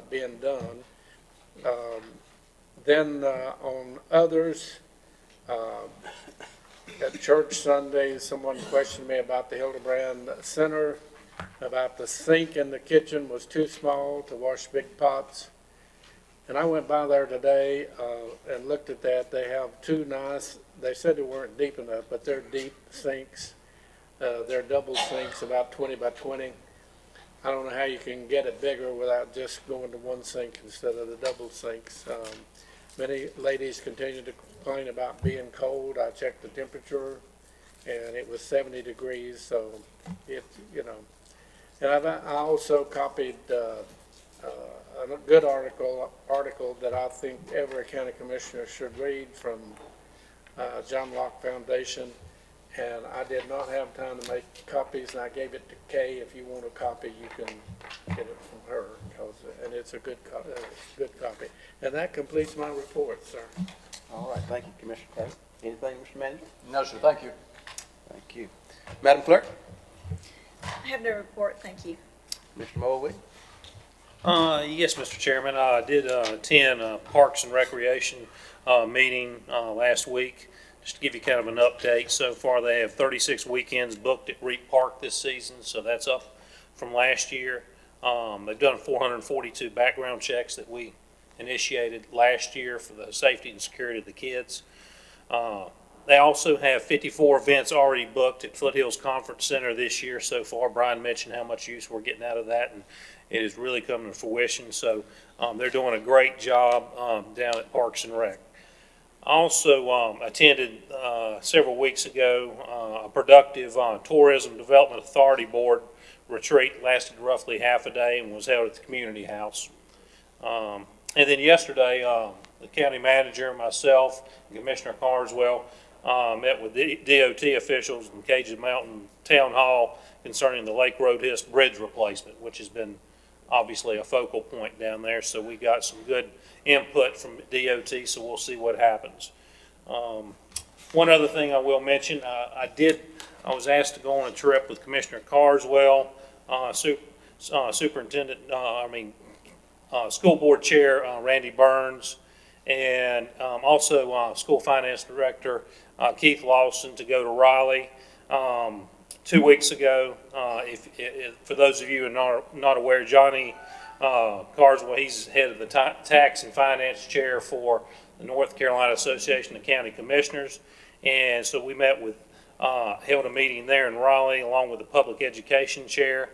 being done. Then on others, at church Sunday, someone questioned me about the Hildebrand Center, about the sink in the kitchen was too small to wash big pots. And I went by there today and looked at that. They have two nice, they said they weren't deep enough, but they're deep sinks. They're double sinks, about 20 by 20. I don't know how you can get it bigger without just going to one sink instead of the double sinks. Many ladies continue to complain about being cold. I checked the temperature, and it was 70 degrees, so it, you know. And I also copied a good article that I think every county commissioner should read from John Locke Foundation. And I did not have time to make copies, and I gave it to Kay. If you want a copy, you can get it from her, and it's a good copy. And that completes my report, sir. All right, thank you, Commissioner Taylor. Anything, Mr. Manager? No, sir, thank you. Thank you. Madam Clerk? I have no report, thank you. Mr. Mulvey? Yes, Mr. Chairman, I did attend a Parks and Recreation meeting last week. Just to give you kind of an update, so far they have 36 weekends booked at Reap Park this season, so that's up from last year. They've done 442 background checks that we initiated last year for the safety and security of the kids. They also have 54 events already booked at Foothills Conference Center this year so far. Brian mentioned how much use we're getting out of that, and it is really coming to fruition. So they're doing a great job down at Parks and Rec. Also attended several weeks ago a productive Tourism Development Authority Board retreat. Lasted roughly half a day and was held at the community house. And then yesterday, the county manager, myself, and Commissioner Carswell met with DOT officials in Cages Mountain Town Hall concerning the Lake Road Hiss Bridge replacement, which has been obviously a focal point down there. So we got some good input from DOT, so we'll see what happens. One other thing I will mention, I was asked to go on a trip with Commissioner Carswell, Superintendent, School Board Chair Randy Burns, and also School Finance Director Keith Lawson to go to Raleigh. 2 weeks ago. For those of you who are not aware, Johnny Carswell, he's head of the Tax and Finance Chair for the North Carolina Association of County Commissioners. And so we met with, held a meeting there in Raleigh along with the Public Education Chair,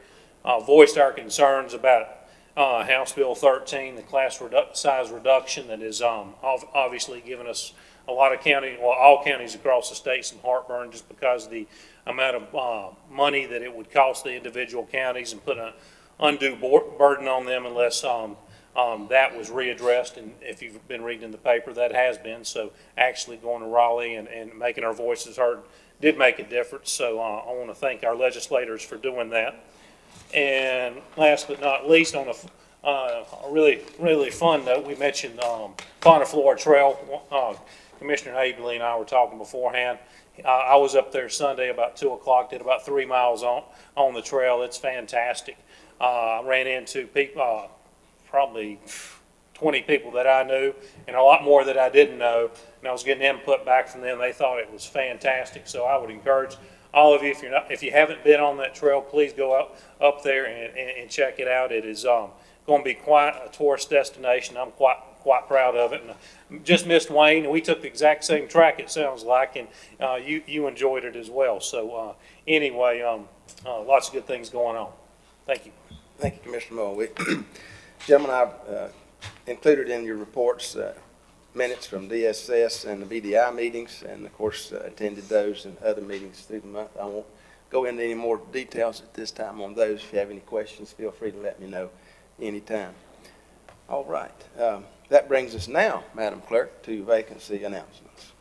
voiced our concerns about House Bill 13, the class size reduction that is obviously given us a lot of all counties across the state some heartburn just because of the amount of money that it would cost the individual counties and put an undue burden on them unless that was readdressed. And if you've been reading in the paper, that has been. So actually going to Raleigh and making our voices heard did make a difference. So I want to thank our legislators for doing that. And last but not least, on a really fun note, we mentioned Fauna Flora Trail. Commissioner Abley and I were talking beforehand. I was up there Sunday about 2 o'clock, did about 3 miles on the trail. It's fantastic. I ran into people, probably 20 people that I knew and a lot more that I didn't know. And I was getting input back from them. They thought it was fantastic. So I would encourage all of you, if you haven't been on that trail, please go up there and check it out. It is going to be quite a tourist destination. I'm quite proud of it. And just missed Wayne, and we took the exact same track, it sounds like, and you enjoyed it as well. So anyway, lots of good things going on. Thank you. Thank you, Commissioner Moore. Gentlemen, I've included in your reports minutes from DSS and the BDI meetings, and of course attended those and other meetings through the month. I won't go into any more details at this time on those. If you have any questions, feel free to let me know anytime. All right. That brings us now, Madam Clerk, to vacancy announcements.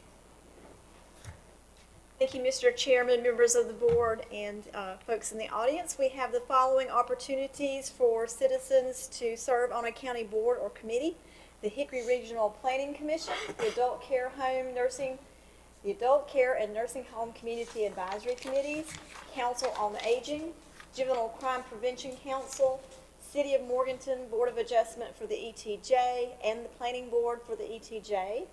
Thank you, Mr. Chairman, members of the board, and folks in the audience. We have the following opportunities for citizens to serve on a county board or committee: the Hickory Regional Planning Commission, the Adult Care and Nursing Home Community Advisory Committees, Council on Aging, Juvenile Crime Prevention Council, City of Morganton Board of Adjustment for the ETJ, and the Planning Board for the ETJ,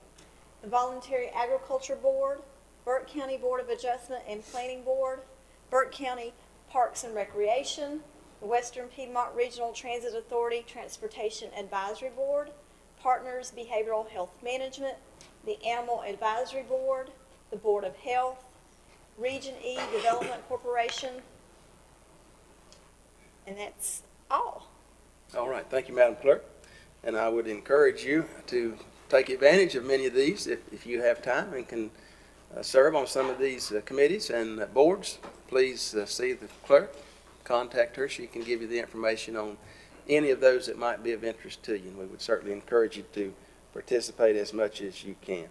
the Voluntary Agriculture Board, Burke County Board of Adjustment and Planning Board, Burke County Parks and Recreation, the Western Piedmont Regional Transit Authority Transportation Advisory Board, Partners Behavioral Health Management, the Animal Advisory Board, the Board of Health, Region E Development Corporation, and that's all. All right. Thank you, Madam Clerk. And I would encourage you to take advantage of many of these if you have time and can serve on some of these committees and boards. Please see the clerk, contact her. She can give you the information on any of those that might be of interest to you. And we would certainly encourage you to participate as much as you can.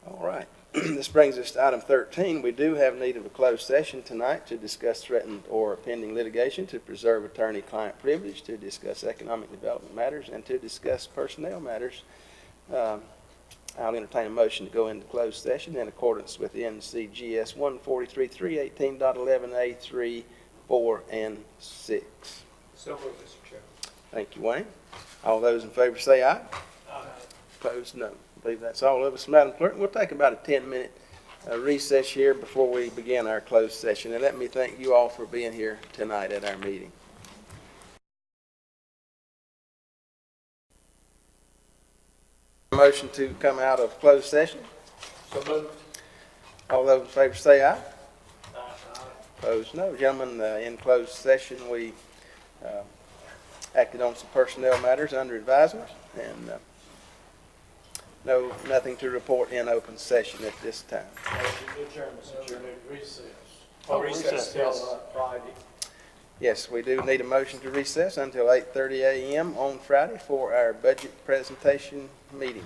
All right. This brings us to item 13. We do have need of a closed session tonight to discuss threatened or pending litigation, to preserve attorney-client privilege, to discuss economic development matters, and to discuss personnel matters. I'll entertain a motion to go into closed session in accordance with NCGS 143.318.11A3, 4, and 6. So moved, Mr. Chairman. Thank you, Wayne. All those in favor say aye. Aye. Opposed, no. I believe that's all of us, Madam Clerk. We'll take about a 10-minute recess here before we begin our closed session. And let me thank you all for being here tonight at our meeting. Motion to come out of closed session. So moved. All those in favor say aye. Aye. Opposed, no. Gentlemen, in closed session, we acted on some personnel matters under advisement, and nothing to report in open session at this time. Mr. Chairman. Recess. Oh, recess, yes. Friday. Yes, we do need a motion to recess until 8:30 a.m. on Friday for our budget presentation meeting.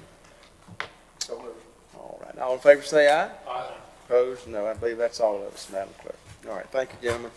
So moved. All right. All in favor say aye. Aye. Opposed? No. I believe that's all of us, Madam Clerk. All right. Thank you, gentlemen.